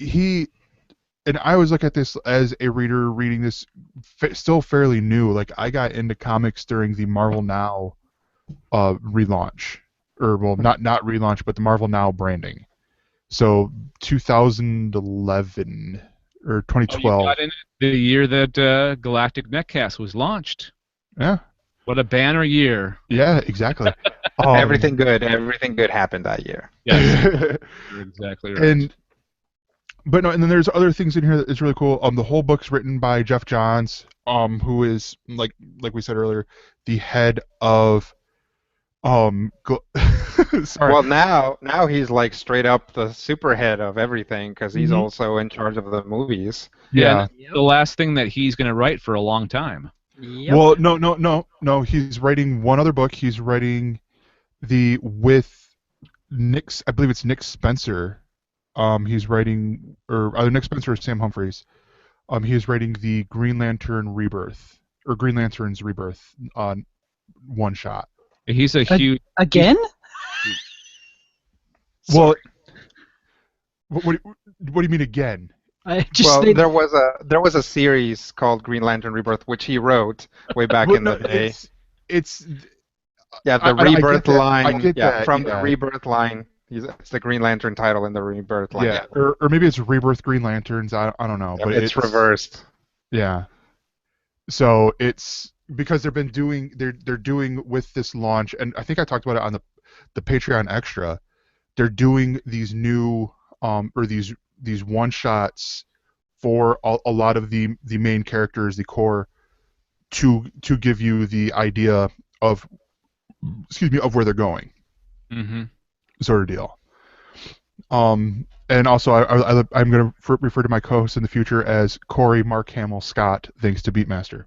I always look at this as a reader reading this still fairly new. Like I got into comics during the Marvel Now relaunch, or well, not relaunch, but the Marvel Now branding. So 2011 or 2012. You got in the year that Galactic Netcast was launched. Yeah. What a banner year. Yeah, exactly. Everything good happened that year. Yes, you're exactly right. And then there's other things in here that is really cool. The whole book's written by Jeff Johns, who is like we said earlier, the head of sorry. Well, now he's like straight up the super head of everything because he's also in charge of the movies. Yeah. The last thing that he's going to write for a long time. Yep. Well, no. He's writing one other book. He's writing with Nick. I believe it's Nick Spencer. He's writing, or either Nick Spencer or Sam Humphries. He's writing the Green Lantern Rebirth or Green Lantern's Rebirth one shot. He's a huge. Again? Well, what do you mean again? There was a series called Green Lantern Rebirth, which he wrote way back in the day. It's the Rebirth line. I get that. The Rebirth line. It's the Green Lantern title in the Rebirth line. Yeah, or maybe it's Rebirth Green Lanterns. I don't know, but it's reversed. Yeah. So it's because they're doing with this launch, and I think I talked about it on the Patreon extra. They're doing these new or these one shots for a lot of the main characters, the core, to give you the idea of where they're going. Mm-hmm. Sort of deal. And also I'm going to refer to my co-host in the future as Corey Mark Hamill Scott, thanks to Beatmaster.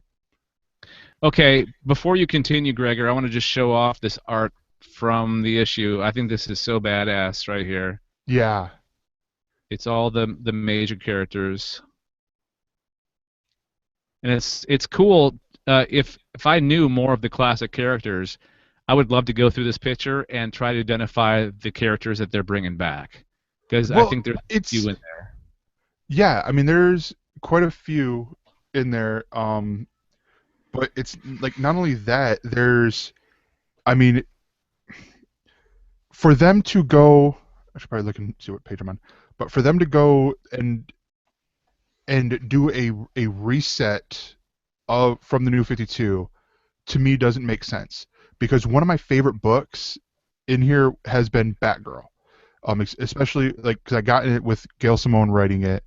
Okay, before you continue, Gregor, I want to just show off this art from the issue. I think this is so badass right here. Yeah. It's all the major characters. And it's cool. If I knew more of the classic characters, I would love to go through this picture and try to identify the characters that they're bringing back, because I think there's a few in there. Yeah, I mean there's quite a few in there, but it's like not only that. There's, I mean, for them to go, I should probably look and see what page I'm on, but for them to go and do a reset from the New 52, to me doesn't make sense. Because one of my favorite books in here has been Batgirl, especially because I got in it with Gail Simone writing it,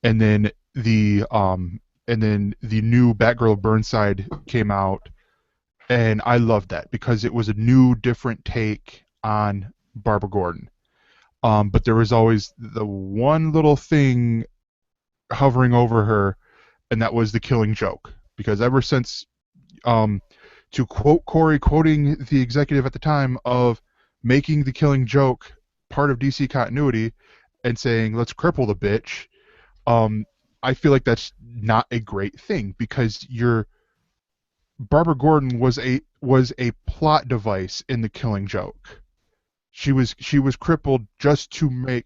and then the new Batgirl of Burnside came out, and I loved that because it was a new, different take on Barbara Gordon. But there was always the one little thing hovering over her, and that was the Killing Joke. Because ever since to quote Corey, quoting the executive at the time, of making the Killing Joke part of DC continuity and saying, let's cripple the bitch, I feel like that's not a great thing, because Barbara Gordon was a plot device in the Killing Joke. She was crippled just to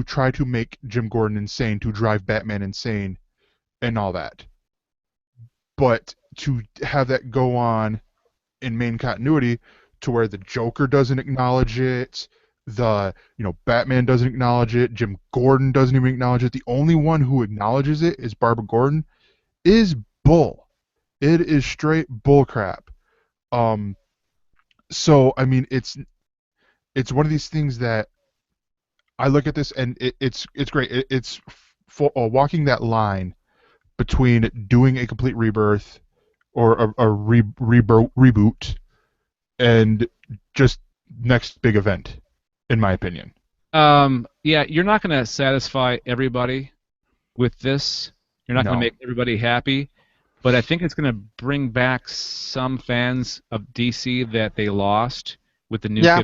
try to make Jim Gordon insane, to drive Batman insane, and all that. But to have that go on in main continuity, to where the Joker doesn't acknowledge it, Batman doesn't acknowledge it, Jim Gordon doesn't even acknowledge it. The only one who acknowledges it is Barbara Gordon, is bull. It is straight bull crap. So I mean, it's one of these things that I look at this and it's great. It's walking that line between doing a complete rebirth or a reboot and just next big event, in my opinion. Yeah, you're not going to satisfy everybody with this. You're not going to make everybody happy, but I think it's going to bring back some fans of DC that they lost with the new. Yeah,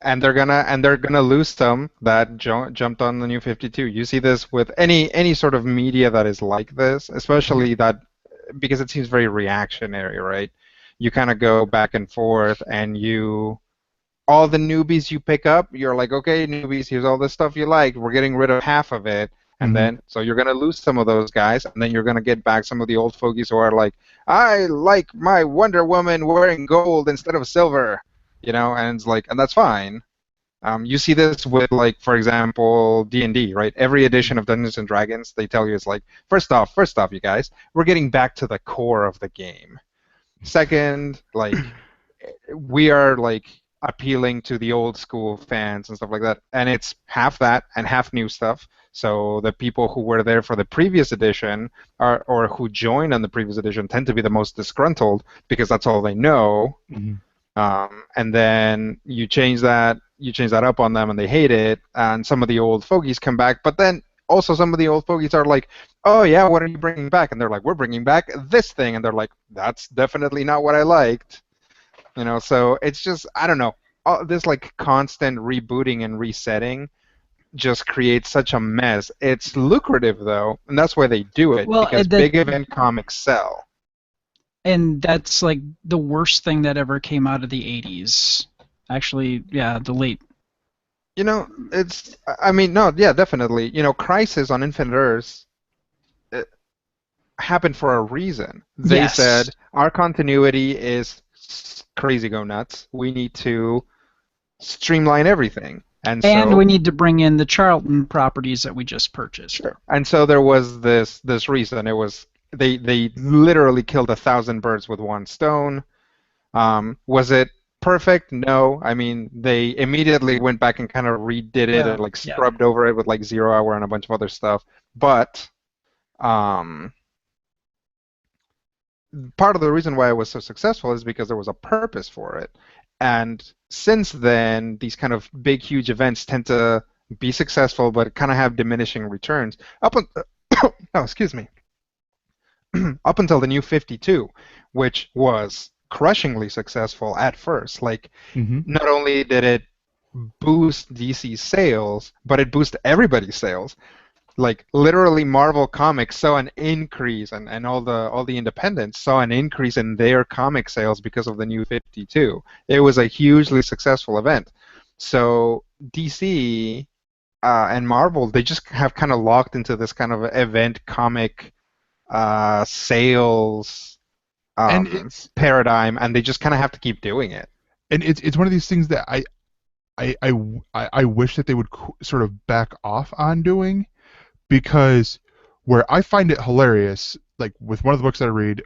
and they're gonna lose some that jumped on the New 52. You see this with any sort of media that is like this, especially that, because it seems very reactionary, right? You kind of go back and forth, and all the newbies you pick up, you're like, okay, newbies, here's all this stuff you like. We're getting rid of half of it, and then so you're gonna lose some of those guys, and then you're gonna get back some of the old fogies who are like, I like my Wonder Woman wearing gold instead of silver. And it's like, and that's fine. You see this with, like, for example, D&D, right? Every edition of Dungeons and Dragons, they tell you it's like, first off, you guys, we're getting back to the core of the game. Second, like we are like appealing to the old school fans and stuff like that, and it's half that and half new stuff. So the people who were there for the previous edition or who joined on the previous edition tend to be the most disgruntled because that's all they know. Mm-hmm. And then you change that up on them and they hate it, and some of the old fogies come back, but then also some of the old fogies are like, oh yeah, what are you bringing back? And they're like, we're bringing back this thing, and they're like, that's definitely not what I liked. So it's just, I don't know, this like constant rebooting and resetting just creates such a mess. It's lucrative though, and that's why they do it, because big event comics sell. And that's like the worst thing that ever came out of the 80s. Actually, yeah, the late. No, definitely. Crisis on Infinite Earths happened for a reason. They said, our continuity is crazy go nuts. We need to streamline everything. And we need to bring in the Charlton properties that we just purchased. Sure. And so there was this reason. It was they literally killed 1,000 birds with one stone. Was it perfect? No. I mean, they immediately went back and kind of redid it and like scrubbed over it with like 0 Hour and a bunch of other stuff. But part of the reason why it was so successful is because there was a purpose for it. And since then, these kind of big, huge events tend to be successful, but kind of have diminishing returns. Excuse me. Up until the New 52, which was crushingly successful at first. Like, not only did it boost DC's sales, but it boosted everybody's sales. Like, literally, Marvel Comics saw an increase, and all the independents saw an increase in their comic sales because of the New 52. It was a hugely successful event. So DC and Marvel, they just have kind of locked into this kind of event comic sales paradigm, and they just kind of have to keep doing it. And it's one of these things that I wish that they would sort of back off on doing, because where I find it hilarious, like with one of the books that I read,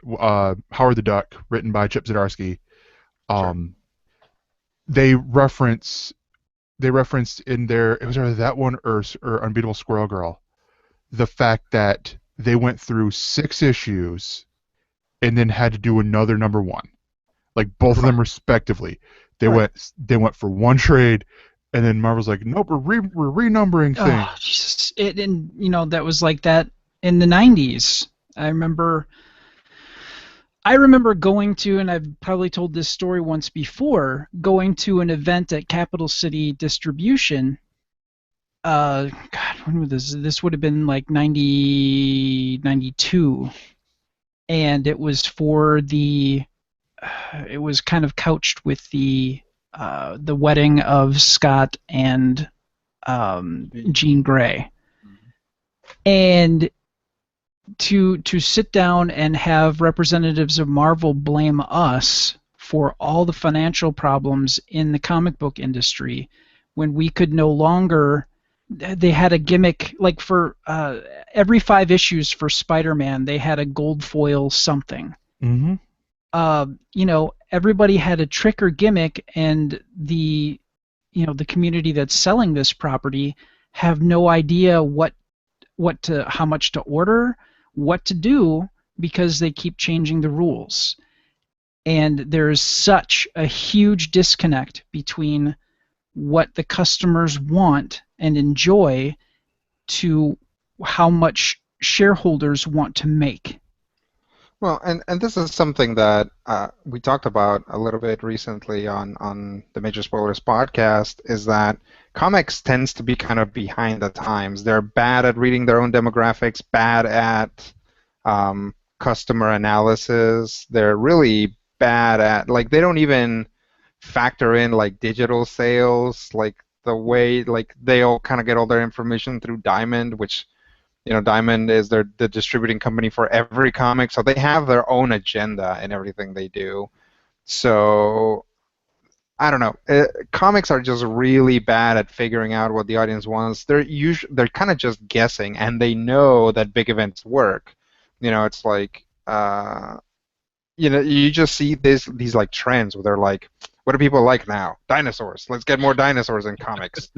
Howard the Duck, written by Chip Zdarsky, they referenced in their, it was either that one or Unbeatable Squirrel Girl, the fact that they went through 6 issues and then had to do another number 1, like both of them respectively. They went for one trade, and then Marvel's like, nope, we're renumbering things. Oh, Jesus. That was like that in the 90s. I remember going to, and I've probably told this story once before, going to an event at Capital City Distribution. God, when was this? This would have been like 92, and it was for the. It was kind of couched with the wedding of Scott and Jean Grey, and to sit down and have representatives of Marvel blame us for all the financial problems in the comic book industry when we could no longer. They had a gimmick, like for every 5 issues for Spider-Man, they had a gold foil something. Everybody had a trick or gimmick, and the community that's selling this property have no idea how much to order, what to do, because they keep changing the rules. And there's such a huge disconnect between what the customers want and enjoy to how much shareholders want to make. Well, and this is something that we talked about a little bit recently on the Major Spoilers podcast, is that comics tends to be kind of behind the times. They're bad at reading their own demographics, bad at customer analysis. They're really bad at, like, they don't even factor in, like, digital sales, like the way, like, they all kind of get all their information through Diamond, which, Diamond is the distributing company for every comic, so they have their own agenda in everything they do. So, I don't know. Comics are just really bad at figuring out what the audience wants. They're kind of just guessing, and they know that big events work. It's like, you just see these like trends where they're like, what do people like now? Dinosaurs. Let's get more dinosaurs in comics.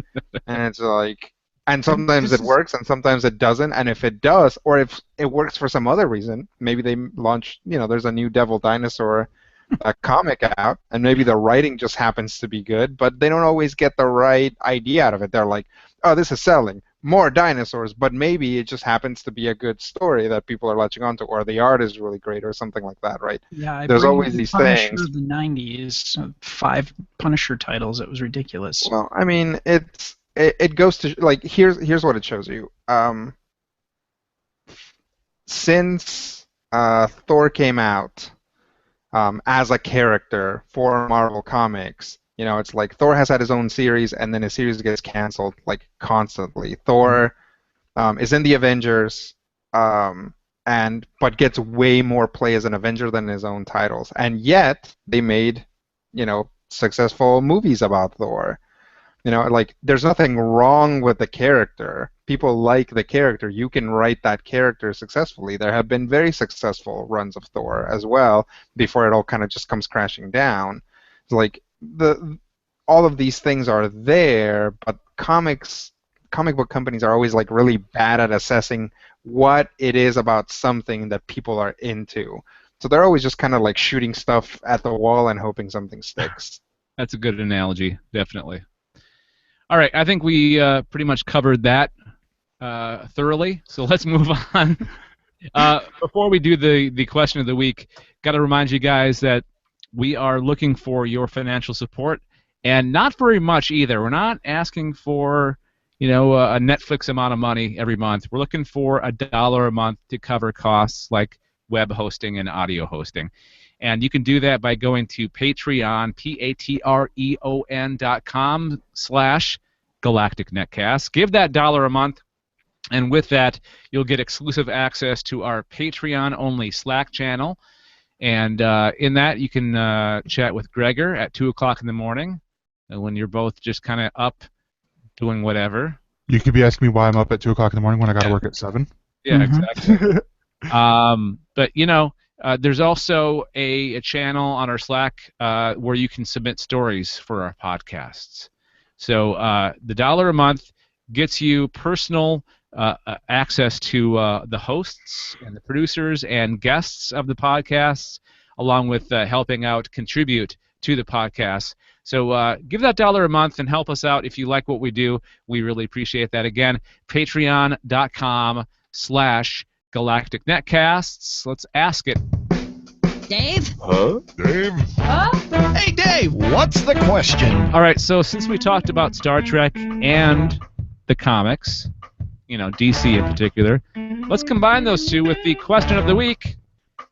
And it's like, and sometimes it works and sometimes it doesn't. And if it does, or if it works for some other reason, maybe they launch, there's a new Devil Dinosaur comic out, and maybe the writing just happens to be good, but they don't always get the right idea out of it. They're like, oh, this is selling. More dinosaurs, but maybe it just happens to be a good story that people are latching onto, or the art is really great, or something like that, right? Yeah, there's always these Punisher things. Of the '90s, 5 Punisher titles. It was ridiculous. Well, I mean, it goes to like here's what it shows you. Since Thor came out as a character for Marvel Comics. It's like Thor has had his own series, and then his series gets canceled like constantly. Thor is in the Avengers, but gets way more play as an Avenger than his own titles, and yet they made successful movies about Thor. Like there's nothing wrong with the character. People like the character. You can write that character successfully. There have been very successful runs of Thor as well before it all kind of just comes crashing down. It's like all of these things are there, but comic book companies are always like really bad at assessing what it is about something that people are into. So they're always just kind of like shooting stuff at the wall and hoping something sticks. That's a good analogy, definitely. All right, I think we pretty much covered that thoroughly, so let's move on. Before we do the question of the week, got to remind you guys that we are looking for your financial support, and not very much either. We're not asking for, a Netflix amount of money every month. We're looking for $1 a month to cover costs like web hosting and audio hosting. And you can do that by going to Patreon, patreon.com/GalacticNetcast. Give that $1 a month, and with that, you'll get exclusive access to our Patreon-only Slack channel. And in that, you can chat with Gregor at 2 o'clock in the morning when you're both just kind of up doing whatever. You could be asking me why I'm up at 2 o'clock in the morning when I got to work at 7. Yeah, exactly. But, there's also a channel on our Slack where you can submit stories for our podcasts. So the $1 a month gets you personal access to the hosts and the producers and guests of the podcasts, along with helping out contribute to the podcast. So give that $1 a month and help us out if you like what we do. We really appreciate that. Again, patreon.com/GalacticNetcasts. Let's ask it. Dave? Huh? Dave? Huh? Hey, Dave, what's the question? All right, so since we talked about Star Trek and the comics, DC in particular, let's combine those two with the question of the week.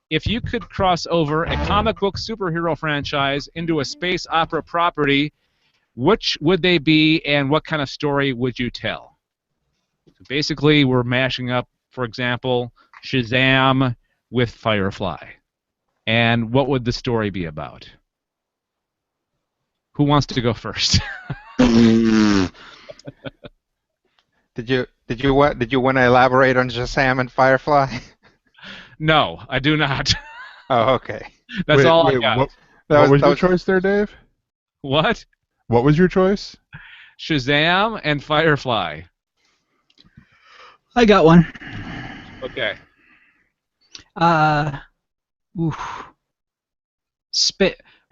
If you could cross over a comic book superhero franchise into a space opera property, which would they be, and what kind of story would you tell? So basically, we're mashing up, for example, Shazam with Firefly. And what would the story be about? Who wants to go first? Did you want to elaborate on Shazam and Firefly? No, I do not. Oh, okay. That's all I got. What was your choice there, Dave? What? What was your choice? Shazam and Firefly. I got one. Okay. Oof.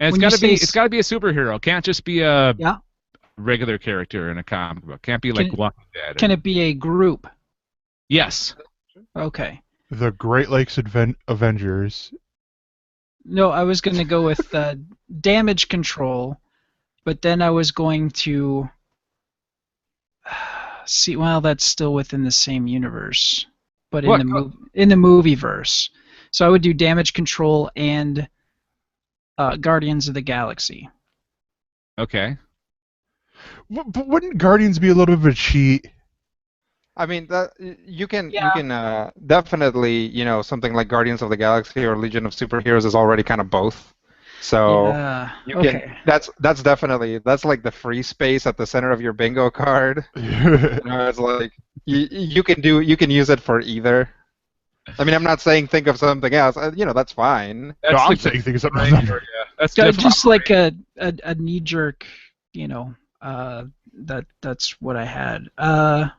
And it's got to be a superhero. It can't just be a yeah. regular character in a comic book. Can't be like Walking Dead. Can it be a group? Yes. Okay. The Great Lakes Avengers. No, I was going to go with Damage Control, but then I was going to see. Well, that's still within the same universe, but in the movie verse. So I would do Damage Control and Guardians of the Galaxy. Okay. But wouldn't Guardians be a little bit of a cheat? I mean, you can definitely, something like Guardians of the Galaxy or Legion of Superheroes is already kind of both. So that's definitely like the free space at the center of your bingo card. It's like you can use it for either. I mean, I'm not saying think of something else. That's fine. No, I'm saying think of something else. That's just like a knee jerk. That's what I had. I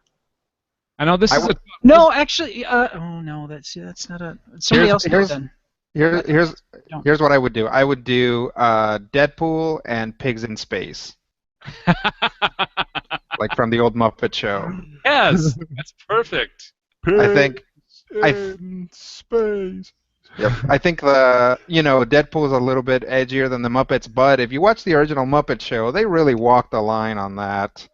know this is no, actually. Oh no, that's not a. Somebody else did then. Here's what I would do. I would do Deadpool and Pigs in Space. Like from the old Muppet Show. Yes, that's perfect. I think space. Yep. I think Deadpool is a little bit edgier than the Muppets, but if you watch the original Muppet Show, they really walked the line on that.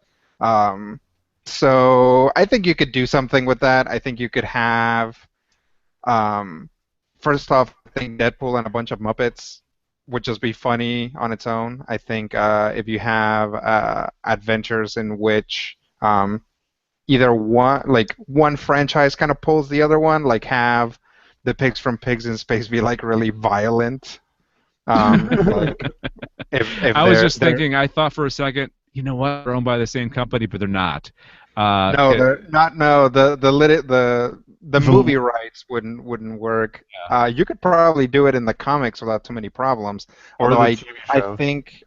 So I think you could do something with that. I think you could have, first off, I think Deadpool and a bunch of Muppets would just be funny on its own. I think if you have adventures in which either one franchise kind of pulls the other one, like have the pigs from Pigs in Space be like really violent. Like if I was just thinking. I thought for a second, you know what? They're owned by the same company, but they're not. No, they're not. No, the movie rights wouldn't work. Yeah. You could probably do it in the comics without too many problems. Although I think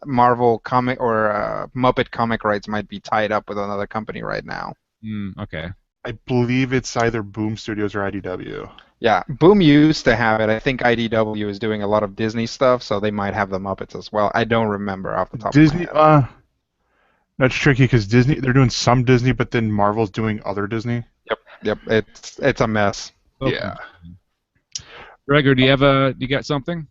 Marvel comic or Muppet comic rights might be tied up with another company right now. Okay. I believe it's either Boom Studios or IDW. Yeah, Boom used to have it. I think IDW is doing a lot of Disney stuff, so they might have the Muppets as well. I don't remember off the top of my head. That's tricky because Disney, they're doing some Disney, but then Marvel's doing other Disney. Yep. It's a mess. Okay. Yeah. Gregor, do you got something?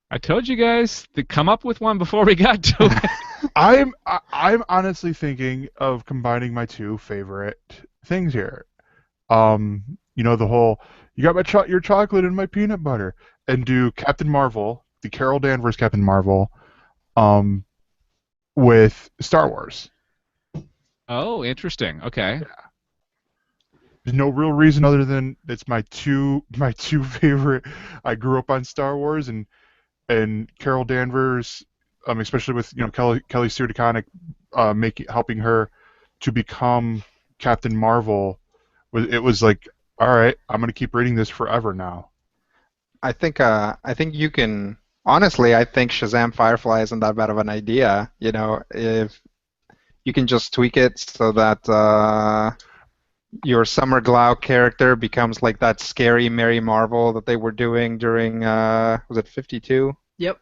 I told you guys to come up with one before we got to it. I'm honestly thinking of combining my two favorite things here. The whole you got your chocolate and my peanut butter, and do Captain Marvel, the Carol Danvers Captain Marvel, with Star Wars. Oh, interesting. Okay. Yeah. There's no real reason other than it's my two favorite. I grew up on Star Wars and Carol Danvers, especially with Kelly Sue DeConnick, helping her to become Captain Marvel. It was like, all right, I'm gonna keep reading this forever now. I think you can. Honestly, I think Shazam Firefly isn't that bad of an idea. If you can just tweak it so that your Summer Glau character becomes like that scary Mary Marvel that they were doing during was it 52? Yep.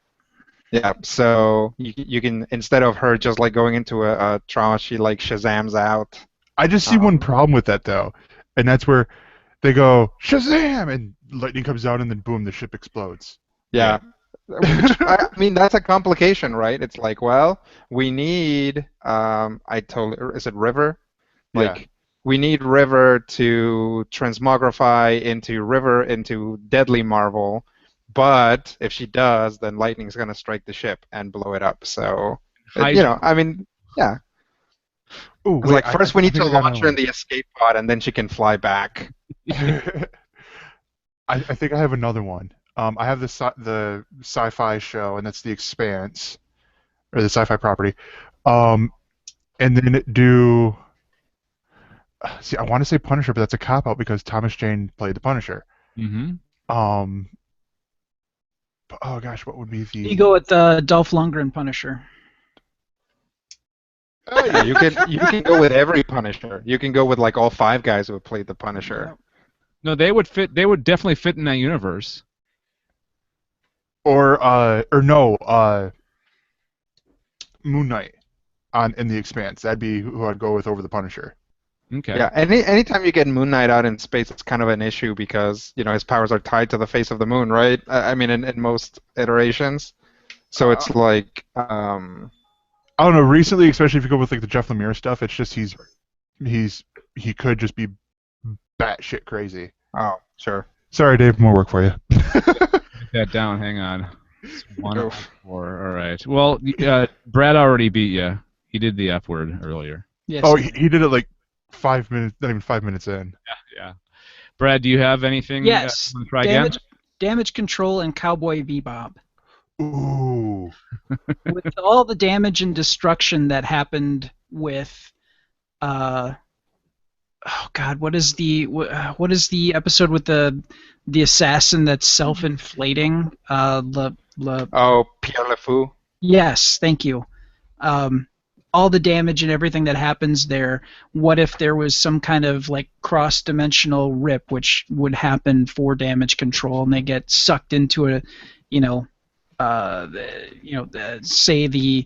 Yeah. So you can, instead of her just like going into a trauma, she like Shazams out. I just see one problem with that though, and that's where they go Shazam and lightning comes down and then boom, the ship explodes. Yeah. Which, I mean, that's a complication, right? It's like, well, we need, is it River? Like, we need River to transmogrify into Deadly Marvel, but if she does, then lightning's going to strike the ship and blow it up. So, I mean, yeah. Ooh, wait, like, first we need to launch her in the escape pod, and then she can fly back. I think I have another one. I have the sci-fi show, and that's The Expanse, or the sci-fi property. And then do. See, I want to say Punisher, but that's a cop-out because Thomas Jane played the Punisher. Mm-hmm. Oh gosh, what would be the? You go with Dolph Lundgren Punisher. Oh, yeah, you can go with every Punisher. You can go with like all 5 guys who have played the Punisher. No, they would fit. They would definitely fit in that universe. Or Moon Knight in The Expanse. That'd be who I'd go with over the Punisher. Okay. Yeah. Anytime you get Moon Knight out in space, it's kind of an issue because his powers are tied to the face of the moon, right? I mean, in most iterations. So it's like. I don't know. Recently, especially if you go with like the Jeff Lemire stuff, it's just he could just be batshit crazy. Oh, sure. Sorry, Dave. More work for you. Write that down. Hang on. It's 104. All right. Well, Brad already beat you. He did the F word earlier. Yes. Oh, he did it like 5 minutes. Not even 5 minutes in. Yeah. Brad, do you have anything? Yes. Try again? Damage Control and Cowboy Bebop. Ooh. With all the damage and destruction that happened with oh God, what is the episode with the assassin that's self-inflating? Oh, Pierre Le Fou. Yes, thank you. All the damage and everything that happens there. What if there was some kind of like cross-dimensional rip, which would happen for damage control, and they get sucked into a, say the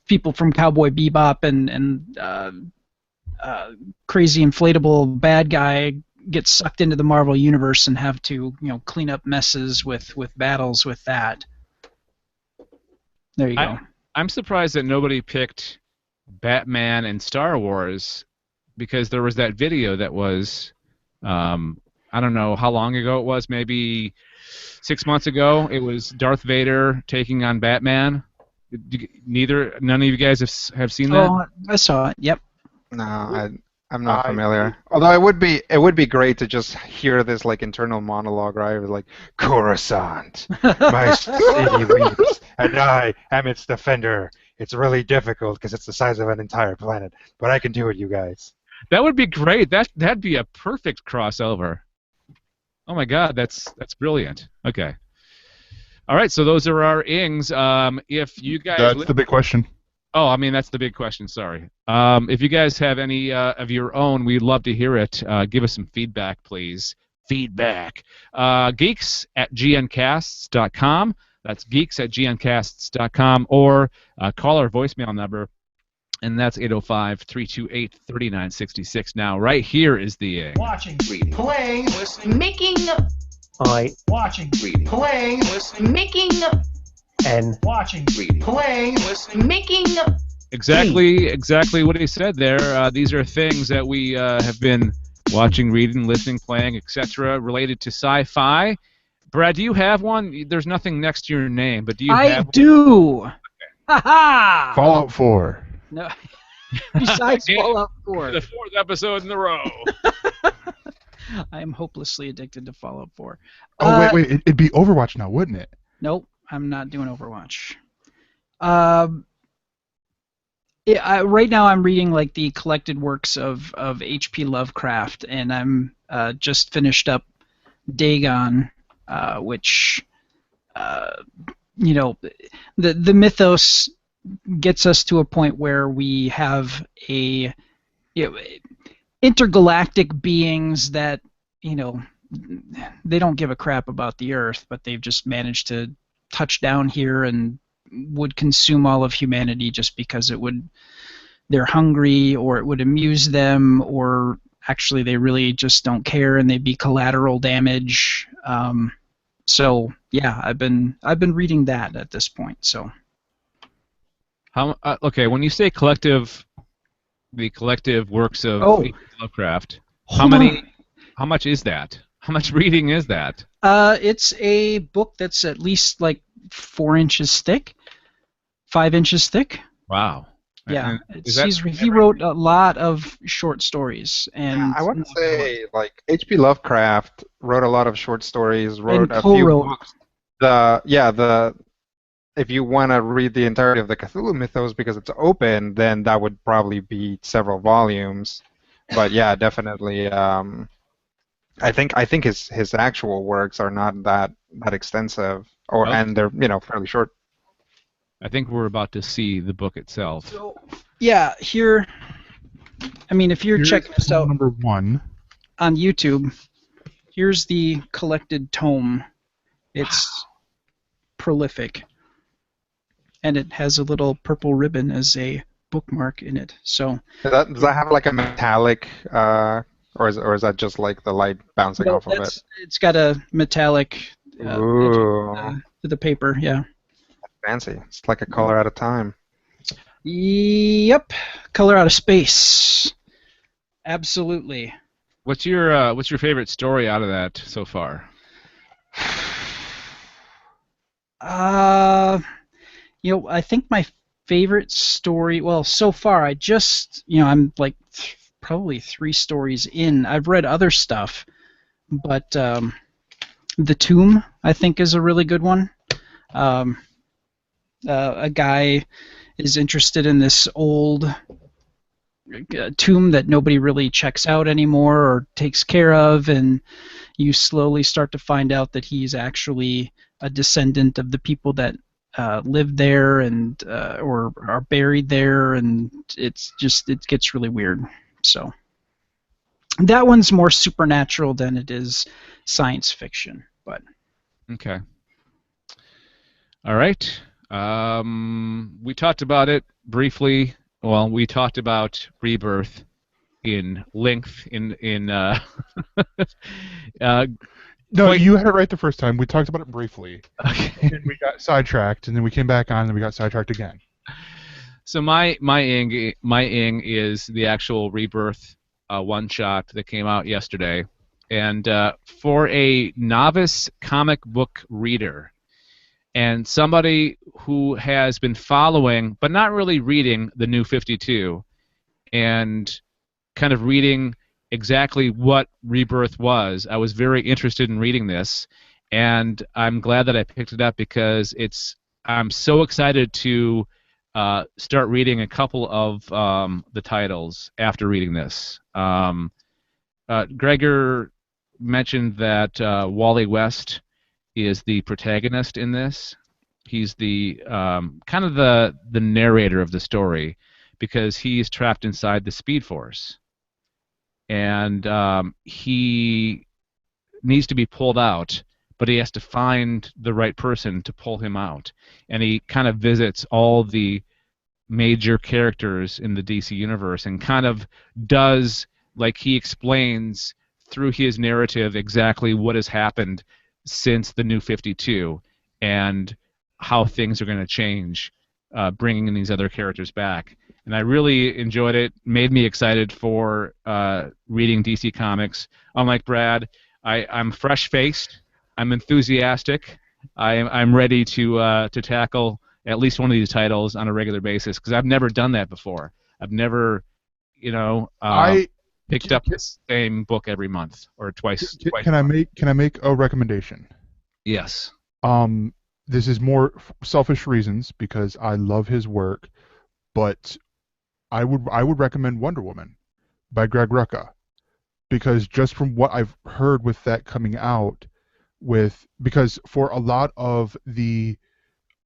people from Cowboy Bebop and crazy inflatable bad guy get sucked into the Marvel universe and have to clean up messes with battles with that. There you go. I'm surprised that nobody picked Batman and Star Wars, because there was that video that was, I don't know how long ago it was, maybe 6 months ago. It was Darth Vader taking on Batman. None of you guys have seen that? Oh, I saw it. Yep. No, I'm not familiar. Although it would be great to just hear this like internal monologue, right? It was like, Coruscant, my city weeps, and I am its defender. It's really difficult because it's the size of an entire planet, but I can do it, you guys. That would be great. That'd be a perfect crossover. Oh my God, that's brilliant. Okay. All right, so those are our ings. If you guys that's the big question. Oh, I mean, that's the big question, sorry. If you guys have any of your own, we'd love to hear it. Give us some feedback, please. Feedback. Geeks@gncasts.com. That's geeks@gncasts.com. Or call our voicemail number, and that's 805-328-3966. Now, right here is the ing. Watching, reading, playing, listening, making, watching, reading, playing, listening, making, and watching, reading, playing, listening, making. Exactly what he said there. These are things that we have been watching, reading, listening, playing, etc., related to sci-fi. Brad, do you have one? There's nothing next to your name, but do you have one? I do. Okay. Ha-ha! Fallout 4. No. Besides Fallout 4. The fourth episode in a row. I am hopelessly addicted to Fallout 4. Oh, wait. It'd be Overwatch now, wouldn't it? Nope. I'm not doing Overwatch. Right now I'm reading like the collected works of H.P. Lovecraft, and I'm just finished up Dagon, which the mythos gets us to a point where we have intergalactic beings that they don't give a crap about the Earth, but they've just managed to touch down here and would consume all of humanity just because they're hungry, or it would amuse them, or actually they really just don't care and they'd be collateral damage. So yeah, I've been reading that at this point. So okay, when you say the collective works of Lovecraft, how much is that? How much reading is that? It's a book that's at least like 4 inches thick, 5 inches thick. Wow. Yeah, he wrote a lot of short stories, and I want to say like H.P. Lovecraft wrote a lot of short stories, wrote a few books. If you want to read the entirety of the Cthulhu mythos because it's open, then that would probably be several volumes. But yeah, definitely. I think his actual works are not that extensive, and they're fairly short. I think we're about to see the book itself. So, yeah, here. I mean, if you're checking this out number 1 on YouTube, here's the collected tome. It's prolific, and it has a little purple ribbon as a bookmark in it. So does that have like a metallic, or is that just like the light bouncing off of it? It's got a metallic to the paper. Yeah. Fancy. It's like a color out of time. Yep. Color out of space. Absolutely. What's your favorite story out of that so far? I think my favorite story, well, so far I just, I'm like probably 3 stories in. I've read other stuff, but The Tomb, I think, is a really good one. A guy is interested in this old tomb that nobody really checks out anymore or takes care of, and you slowly start to find out that he's actually a descendant of the people that lived there and or are buried there, and it gets really weird. So that one's more supernatural than it is science fiction. But okay. All right. We talked about it briefly. Well, we talked about Rebirth in length in No, you had it right the first time. We talked about it briefly. Okay. And we got sidetracked, and then we came back on, and we got sidetracked again. So my ing is the actual Rebirth one shot that came out yesterday, and for a novice comic book reader and somebody who has been following but not really reading the New 52 and kind of reading exactly what Rebirth was, I was very interested in reading this, and I'm glad that I picked it up because I'm so excited to start reading a couple of the titles after reading this. Gregor mentioned that Wally West is the protagonist in this. He's the kind of the narrator of the story because he's trapped inside the Speed Force. And he needs to be pulled out, but he has to find the right person to pull him out. And he kind of visits all the major characters in the DC universe and kind of does, like he explains through his narrative exactly what has happened since the New 52 and how things are going to change, bringing in these other characters back. And I really enjoyed it. Made me excited for reading DC Comics. Unlike Brad, I'm fresh-faced. I'm enthusiastic. I'm ready to tackle at least one of these titles on a regular basis because I've never done that before. I've never, picked up the same book every month or twice. Can I make a recommendation? Yes. This is more selfish reasons because I love his work, but I would recommend Wonder Woman by Greg Rucka because just from what I've heard with that coming out, because for a lot of the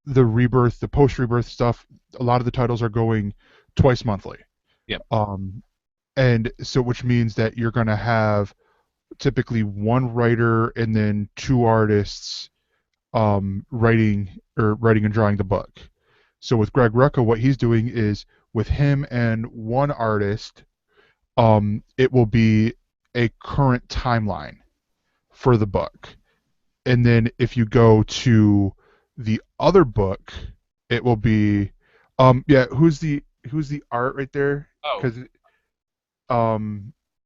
Rebirth, the post-Rebirth stuff, a lot of the titles are going twice monthly. Yep. And so which means that you're going to have typically one writer and then two artists writing and drawing the book. So with Greg Rucka, what he's doing is with him and one artist, it will be a current timeline for the book. And then if you go to the other book, it will be who's the art right there? Oh.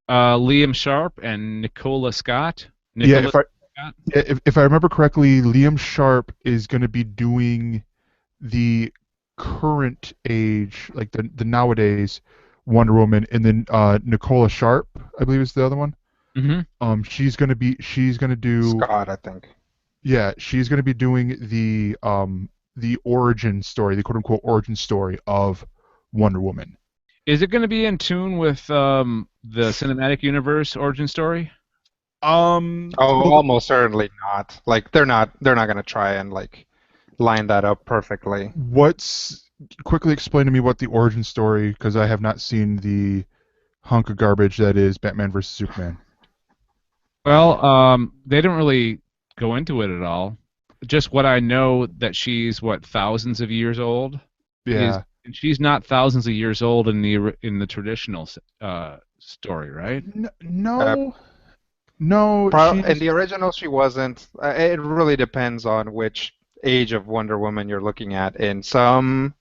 Liam Sharp and Nicola Scott. If I remember correctly, Liam Sharp is going to be doing the current age, like the nowadays Wonder Woman, and then Nicola Sharp, I believe, is the other one. Mm-hmm. She's going to do Scott, I think. Yeah, she's going to be doing the origin story, the quote unquote origin story of Wonder Woman. Is it going to be in tune with the cinematic universe origin story? Almost certainly not. Like they're not going to try and like line that up perfectly. Quickly explain to me what the origin story, because I have not seen the hunk of garbage that is Batman vs Superman. Well, they don't really go into it at all. Just what I know that she's thousands of years old. Yeah. And she's not thousands of years old in the traditional story, right? No. In the original, she wasn't. It really depends on which age of Wonder Woman you're looking at. In some,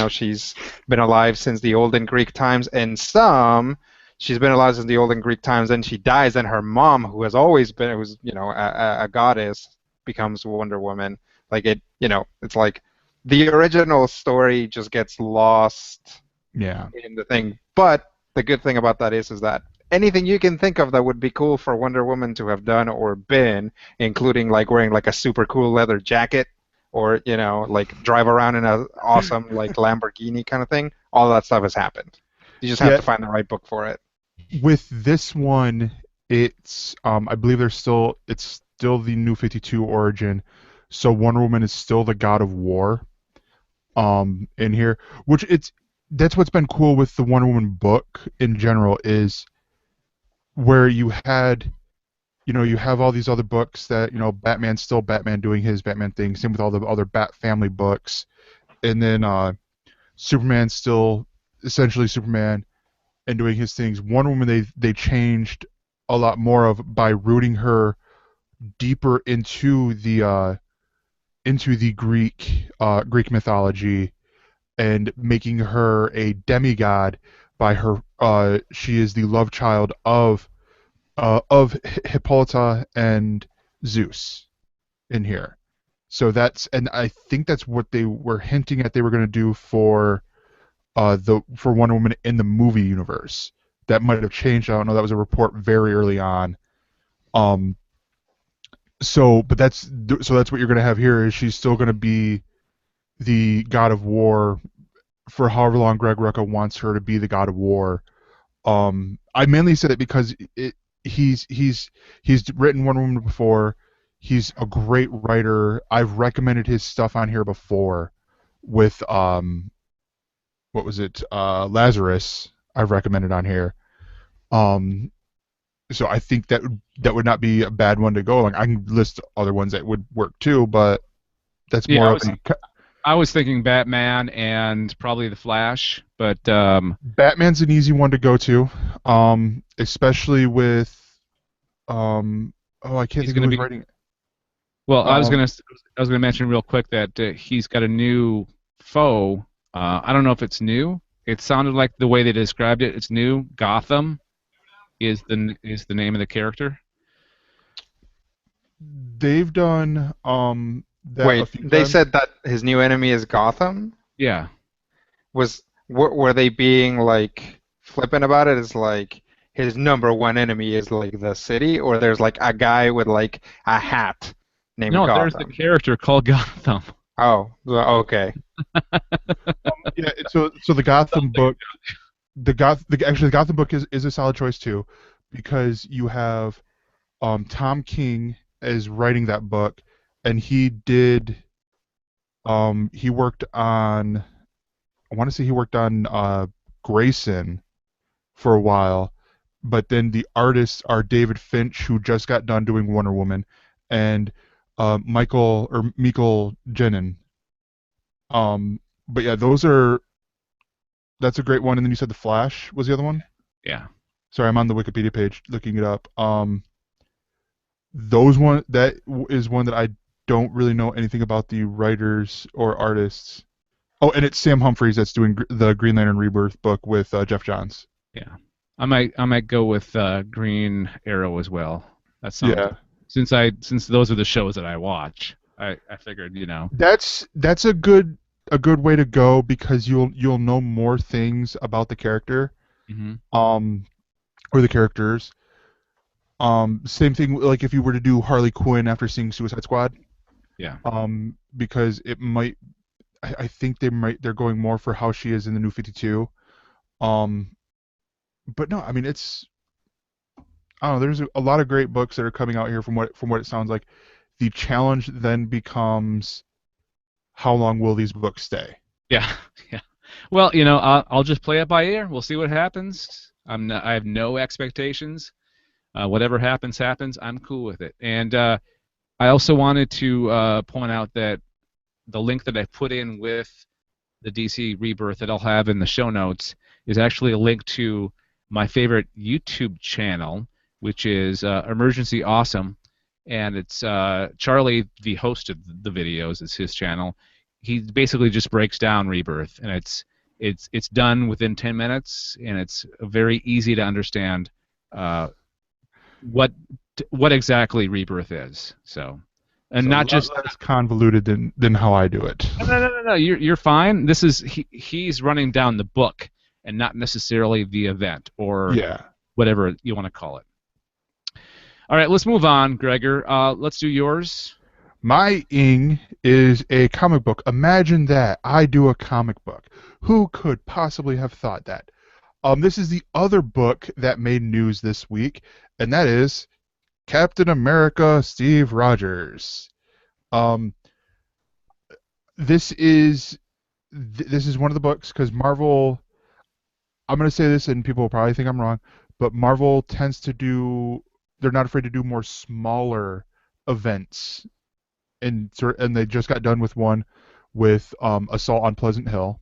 she's been alive since the olden Greek times. In some, she's been alive since the olden Greek times, and she dies, and her mom, who has always been, a goddess, becomes Wonder Woman. Like it's like the original story just gets lost. Yeah. In the thing, but the good thing about that is that anything you can think of that would be cool for Wonder Woman to have done or been, including like wearing like a super cool leather jacket, or like drive around in a awesome like Lamborghini kind of thing, all that stuff has happened. You just have to find the right book for it. With this one, it's I believe it's still the New 52 origin, so Wonder Woman is still the God of War. In here, that's what's been cool with the Wonder Woman book in general, is where you have all these other books that, Batman's still Batman doing his Batman thing, same with all the other Bat family books, and then Superman's still essentially Superman and doing his things. Wonder Woman, they changed a lot more by rooting her deeper into the Greek mythology, and making her a demigod by her. She is the love child of Hippolyta and Zeus in here. So and I think that's what they were hinting at they were going to do for Wonder Woman in the movie universe. That might have changed. I don't know. That was a report very early on. So that's what you're going to have here. Is she's still going to be the God of War for however long Greg Rucka wants her to be the God of War. I mainly said it because he's written Wonder Woman before. He's a great writer. I've recommended his stuff on here before with what was it? Lazarus. I've recommended on here. So I think that would not be a bad one to go. Like, I can list other ones that would work too, but that's more. I was thinking Batman and probably the Flash, but Batman's an easy one to go to, especially with I can't think of who's writing it. Well, I was gonna mention real quick that he's got a new foe. I don't know if it's new. It sounded like the way they described it. It's new. Gotham is the name of the character. They've done Wait, they said that his new enemy is Gotham? Yeah. Were they being like flippant about it? Is like his number one enemy is like the city, or there's like a guy with like a hat named Gotham? No, there's the character called Gotham. Oh, okay. Yeah, so the Gotham book, the Gotham book is a solid choice too, because you have Tom King is writing that book, and he worked on, I want to say he worked on Grayson for a while, but then the artists are David Finch, who just got done doing Wonder Woman, and Michael Jenin. But yeah, that's a great one. And then you said the Flash was the other one? Yeah. Sorry, I'm on the Wikipedia page looking it up. That is one that I don't really know anything about the writers or artists. Oh, and it's Sam Humphries that's doing the Green Lantern Rebirth book with Jeff Johns. Yeah, I might go with Green Arrow as well. That sounds, yeah. Since those are the shows that I watch, I figured, That's a good way to go, because you'll know more things about the character, or the characters. Same thing like if you were to do Harley Quinn after seeing Suicide Squad. Yeah. Because it might, I think they're going more for how she is in the New 52. But no, I mean, I don't know. There's a lot of great books that are coming out here from what it sounds like. The challenge then becomes, how long will these books stay? Yeah. Well, I'll just play it by ear. We'll see what happens. I have no expectations. Whatever happens. I'm cool with it. And I also wanted to point out that the link that I put in with the DC Rebirth that I'll have in the show notes is actually a link to my favorite YouTube channel, which is Emergency Awesome, and it's Charlie, the host of the videos. It's his channel. He basically just breaks down Rebirth, and it's done within 10 minutes, and it's very easy to understand what exactly Rebirth is. So not just less convoluted than how I do it. No. You're fine. This is he's running down the book and not necessarily the event or whatever you want to call it. All right, let's move on, Gregor. Let's do yours. My ing is a comic book. Imagine that. I do a comic book. Who could possibly have thought that? This is the other book that made news this week, and that is Captain America: Steve Rogers. This is one of the books because Marvel. I'm going to say this, and people will probably think I'm wrong, but Marvel tends to do. They're not afraid to do more smaller events, and they just got done with one with Assault on Pleasant Hill,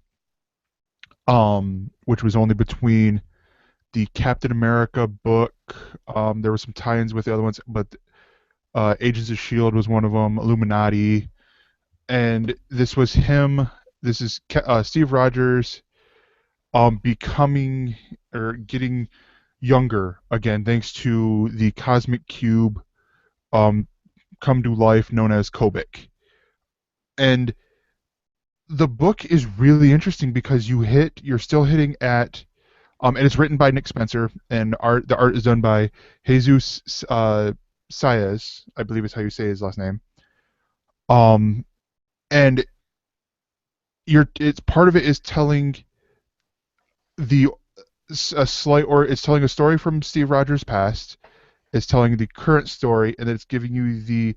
which was only between the Captain America book. There were some tie-ins with the other ones, but Agents of S.H.I.E.L.D. was one of them, Illuminati, and this was him. This is Steve Rogers becoming or getting younger again thanks to the cosmic cube come to life known as Kobik. And the book is really interesting because you're still hitting at and it's written by Nick Spencer, and the art is done by Jesus Saez, I believe is how you say his last name. And it's part of it is telling it's telling a story from Steve Rogers' past. It's telling the current story, and then it's giving you the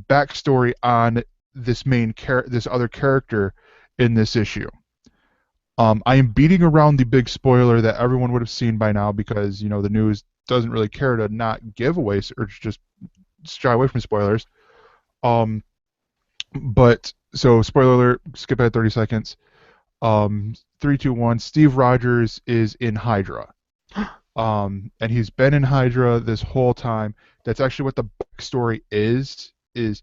backstory on this this other character in this issue. I am beating around the big spoiler that everyone would have seen by now because the news doesn't really care to not give away or just shy away from spoilers. But so spoiler alert, skip ahead 30 seconds. 3, 2, 1. Steve Rogers is in Hydra, and he's been in Hydra this whole time. That's actually what the backstory is. His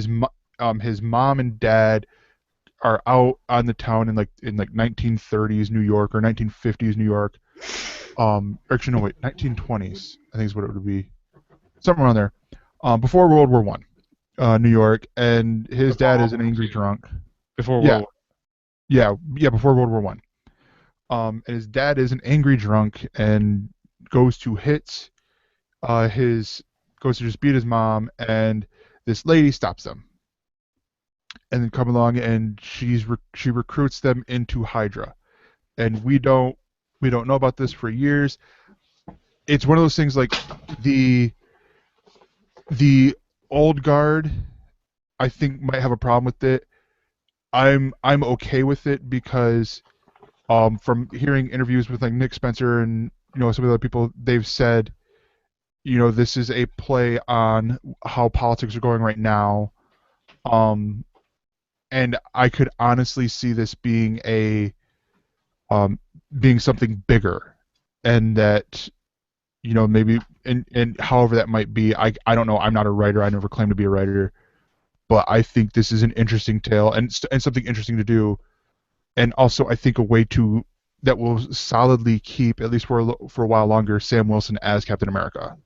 mom and dad are out on the town in 1930s New York or 1950s New York. Actually, no, wait, 1920s. I think is what it would be, somewhere around there. Before World War I, New York, and his dad is an angry drunk. Before World War. Yeah, before World War I. And his dad is an angry drunk and goes to just beat his mom, and this lady stops them. And then come along, and she recruits them into Hydra, and we don't know about this for years. It's one of those things like the old guard, I think, might have a problem with it. I'm okay with it because from hearing interviews with Nick Spencer and some of the other people, they've said this is a play on how politics are going right now. And I could honestly see this being being something bigger, and that maybe and however that might be, I don't know. I'm not a writer. I never claimed to be a writer, but I think this is an interesting tale and something interesting to do, and also I think a way that will solidly keep, at least for a while longer, Sam Wilson as Captain America.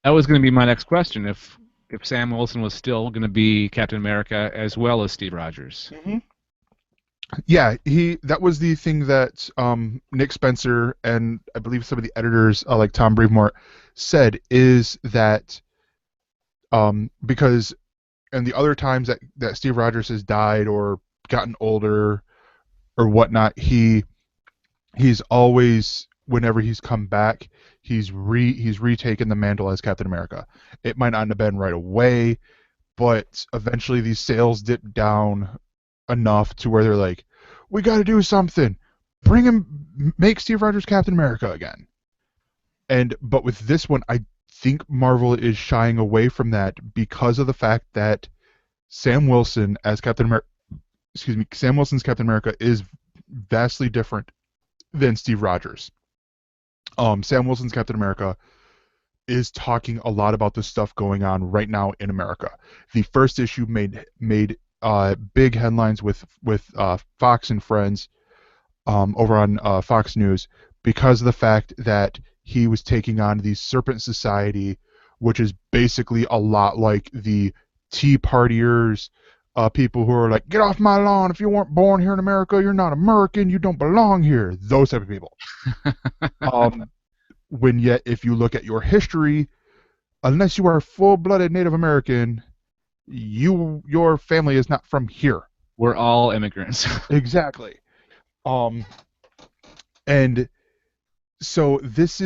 That was going to be my next question. If Sam Wilson was still going to be Captain America as well as Steve Rogers. Mm-hmm. Yeah, that was the thing that Nick Spencer and I believe some of the editors like Tom Brevoort said, is that because and the other times that Steve Rogers has died or gotten older or whatnot, he's always, whenever he's come back, he's retaken the mantle as Captain America. It might not have been right away, but eventually these sales dipped down enough to where they're like, we got to do something. Make Steve Rogers Captain America again. But with this one, I think Marvel is shying away from that because of the fact that Sam Wilson's Captain America is vastly different than Steve Rogers. Sam Wilson's Captain America is talking a lot about the stuff going on right now in America. The first issue made big headlines with Fox and Friends over on Fox News because of the fact that he was taking on the Serpent Society, which is basically a lot like the Tea Partiers, people who are like, get off my lawn, if you weren't born here in America, you're not American, you don't belong here, those type of people. When yet, if you look at your history, unless you are a full-blooded Native American, your family is not from here. We're all immigrants. Exactly. And so that's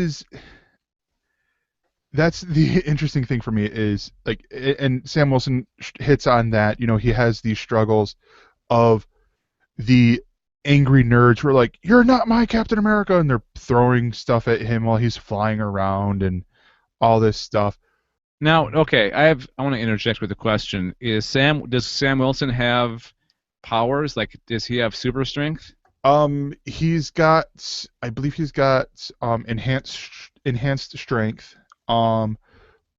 the interesting thing for me is like, and Sam Wilson hits on that. You know, he has these struggles of the angry nerds who are like, "You're not my Captain America," and they're throwing stuff at him while he's flying around and all this stuff. Now, okay, I want to interject with a question. Does Sam Wilson have powers? Like, does he have super strength? He's got, I believe he's got enhanced strength.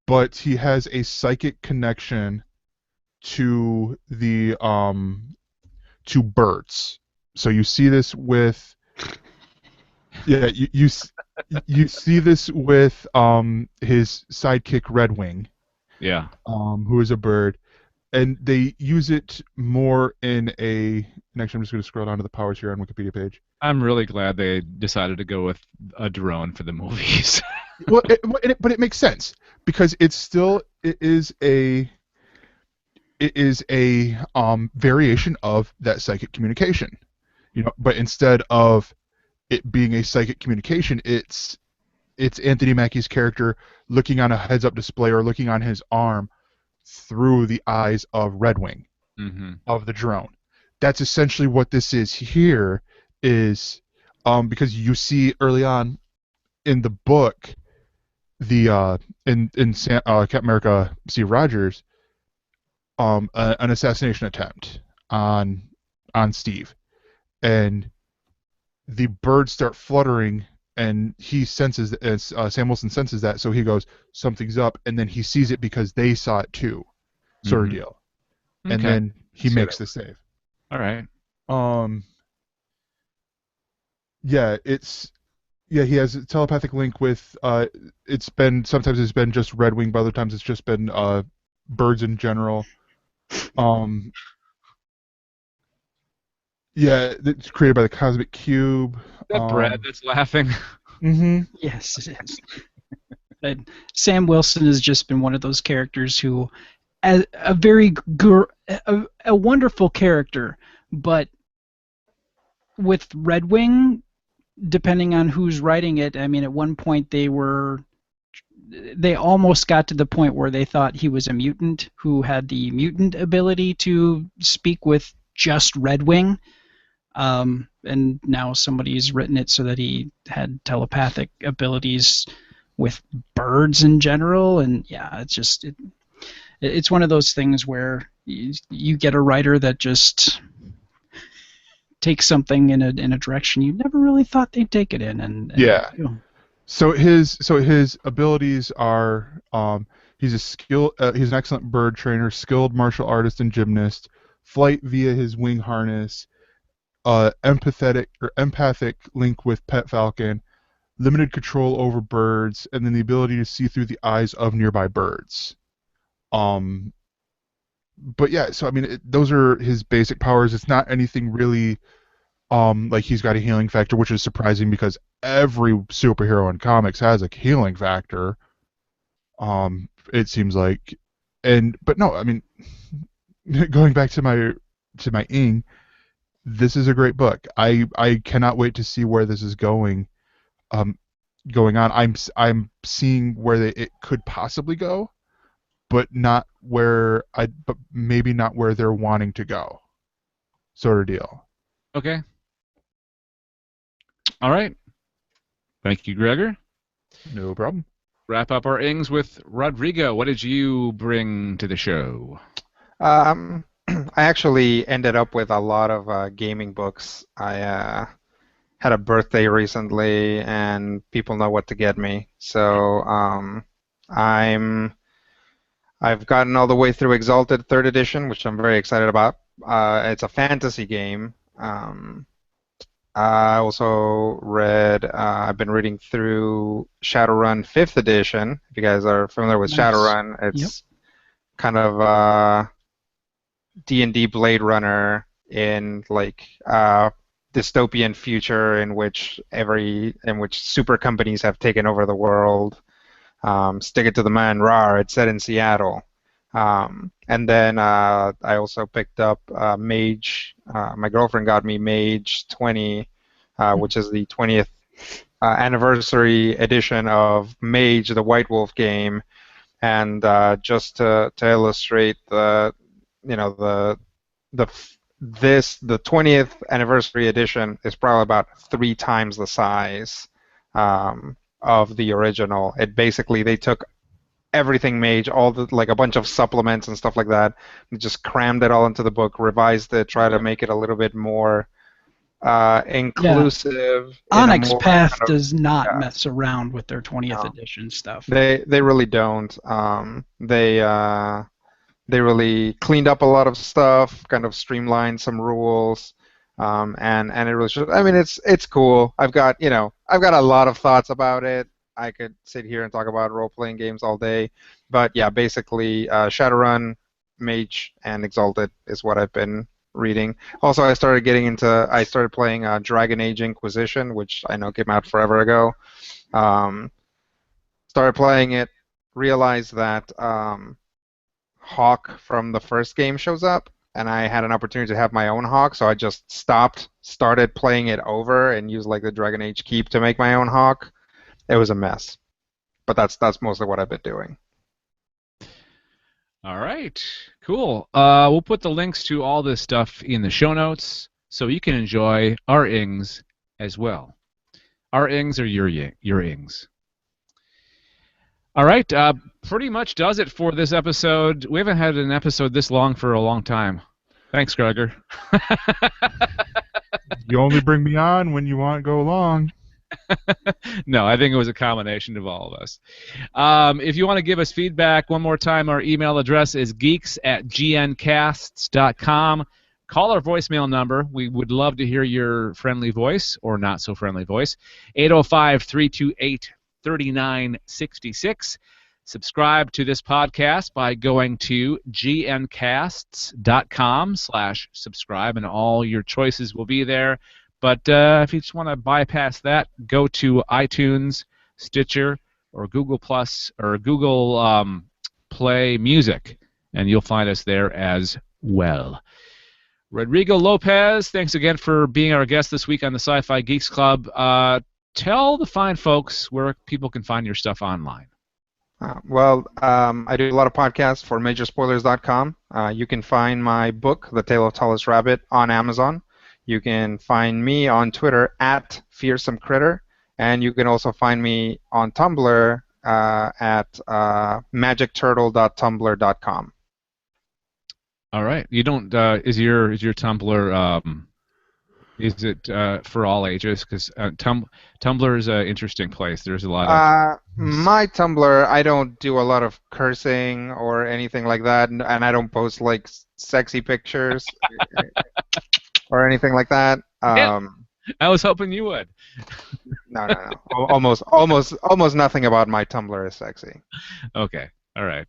But he has a psychic connection to the to birds. So you see this with you see this with his sidekick Redwing. Yeah. Who is a bird, and they use it more in a. And actually, I'm just going to scroll down to the powers here on Wikipedia page. I'm really glad they decided to go with a drone for the movies. But it makes sense because it is a variation of that psychic communication, you know. But instead of it being a psychic communication, it's Anthony Mackie's character looking on a heads-up display or looking on his arm through the eyes of Redwing, of the drone. That's essentially what this is here. Is because you see early on in the book. In Captain America Steve Rogers, an assassination attempt on Steve, and the birds start fluttering, and he senses, Sam Wilson senses that, so he goes, something's up, and then he sees it because they saw it too, sort of deal, and then he makes the save. All right. He has a telepathic link with. Sometimes it's been just Redwing, but other times it's just been birds in general. It's created by the Cosmic Cube. That Brad that's laughing. Yes, it is. Sam Wilson has just been one of those characters who, a wonderful character, but with Redwing, depending on who's writing it, I mean, at one point they almost got to the point where they thought he was a mutant who had the mutant ability to speak with just Redwing, and now somebody's written it so that he had telepathic abilities with birds in general, and it's one of those things where you get a writer that just take something in a direction you never really thought they'd take it in, and So his abilities are he's an excellent bird trainer, skilled martial artist and gymnast, flight via his wing harness, empathic link with Pet Falcon, limited control over birds, and then the ability to see through the eyes of nearby birds. But yeah, so I mean, those are his basic powers. It's not anything really like he's got a healing factor, which is surprising because every superhero in comics has a healing factor. It seems like, but no, I mean, going back to my Ing, this is a great book. I cannot wait to see where this is going on. I'm seeing where it could possibly go, but maybe not where they're wanting to go, sort of deal. Okay. All right. Thank you, Gregor. No problem. Wrap up our Ings with Rodrigo. What did you bring to the show? I actually ended up with a lot of gaming books. I had a birthday recently, and people know what to get me. So I've gotten all the way through Exalted 3rd Edition, which I'm very excited about. It's a fantasy game. I also I've been reading through Shadowrun 5th Edition. If you guys are familiar with Shadowrun, it's kind of D&D Blade Runner in like dystopian future in which super companies have taken over the world. Stick it to the man, rawr! It's set in Seattle. And then I also picked up Mage. My girlfriend got me Mage 20, which is the 20th anniversary edition of Mage, the White Wolf game. And just to illustrate the 20th anniversary edition is probably about 3 times the size of the original. They took everything Mage, all the a bunch of supplements and stuff like that, and just crammed it all into the book, revised it, tried to make it a little bit more inclusive. Onyx Path does not mess around with their 20th edition stuff. They really don't. They really cleaned up a lot of stuff, kind of streamlined some rules, and it really should. I mean, it's cool. I've got a lot of thoughts about it. I could sit here and talk about role-playing games all day, but yeah, basically Shadowrun, Mage, and Exalted is what I've been reading. Also, I started playing Dragon Age Inquisition, which I know came out forever ago. Started playing it, realized that Hawk from the first game shows up, and I had an opportunity to have my own Hawk, so I just stopped, started playing it over, and used the Dragon Age Keep to make my own Hawk. It was a mess, but that's mostly what I've been doing. All right, cool. We'll put the links to all this stuff in the show notes so you can enjoy our ings as well. Our ings are your ings. All right, pretty much does it for this episode. We haven't had an episode this long for a long time. Thanks, Gregor. You only bring me on when you want to go long. No, I think it was a combination of all of us. If you want to give us feedback, one more time, our email address is geeks@gncasts.com. Call our voicemail number. We would love to hear your friendly voice or not so friendly voice. 805-328-3966. Subscribe to this podcast by going to gncasts.com/subscribe, and all your choices will be there. But if you just want to bypass that, go to iTunes, Stitcher, or Google Plus or Google Play Music, and you'll find us there as well. Rodrigo Lopez, thanks again for being our guest this week on the Sci-Fi Geeks Club. Tell the fine folks where people can find your stuff online. I do a lot of podcasts for Majorspoilers.com. You can find my book, The Tale of Tallest Rabbit, on Amazon. You can find me on Twitter @FearsomeCritter, and you can also find me on Tumblr at magicturtle.tumblr.com. All right. You don't. Is your Tumblr? Is it for all ages? Because Tumblr is an interesting place. There's a lot of. My Tumblr, I don't do a lot of cursing or anything like that, and I don't post sexy pictures. Or anything like that. Yeah, I was hoping you would. No. Almost nothing about my Tumblr is sexy. Okay. All right.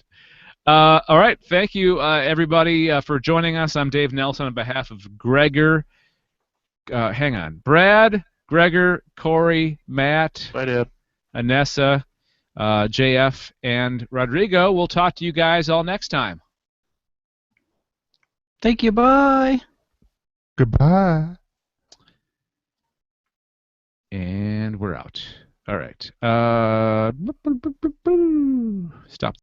All right. Thank you, everybody, for joining us. I'm Dave Nelson on behalf of Gregor. Hang on. Brad, Gregor, Corey, Matt, Anessa, JF, and Rodrigo. We'll talk to you guys all next time. Thank you. Bye. Goodbye. And we're out. All right. Stop.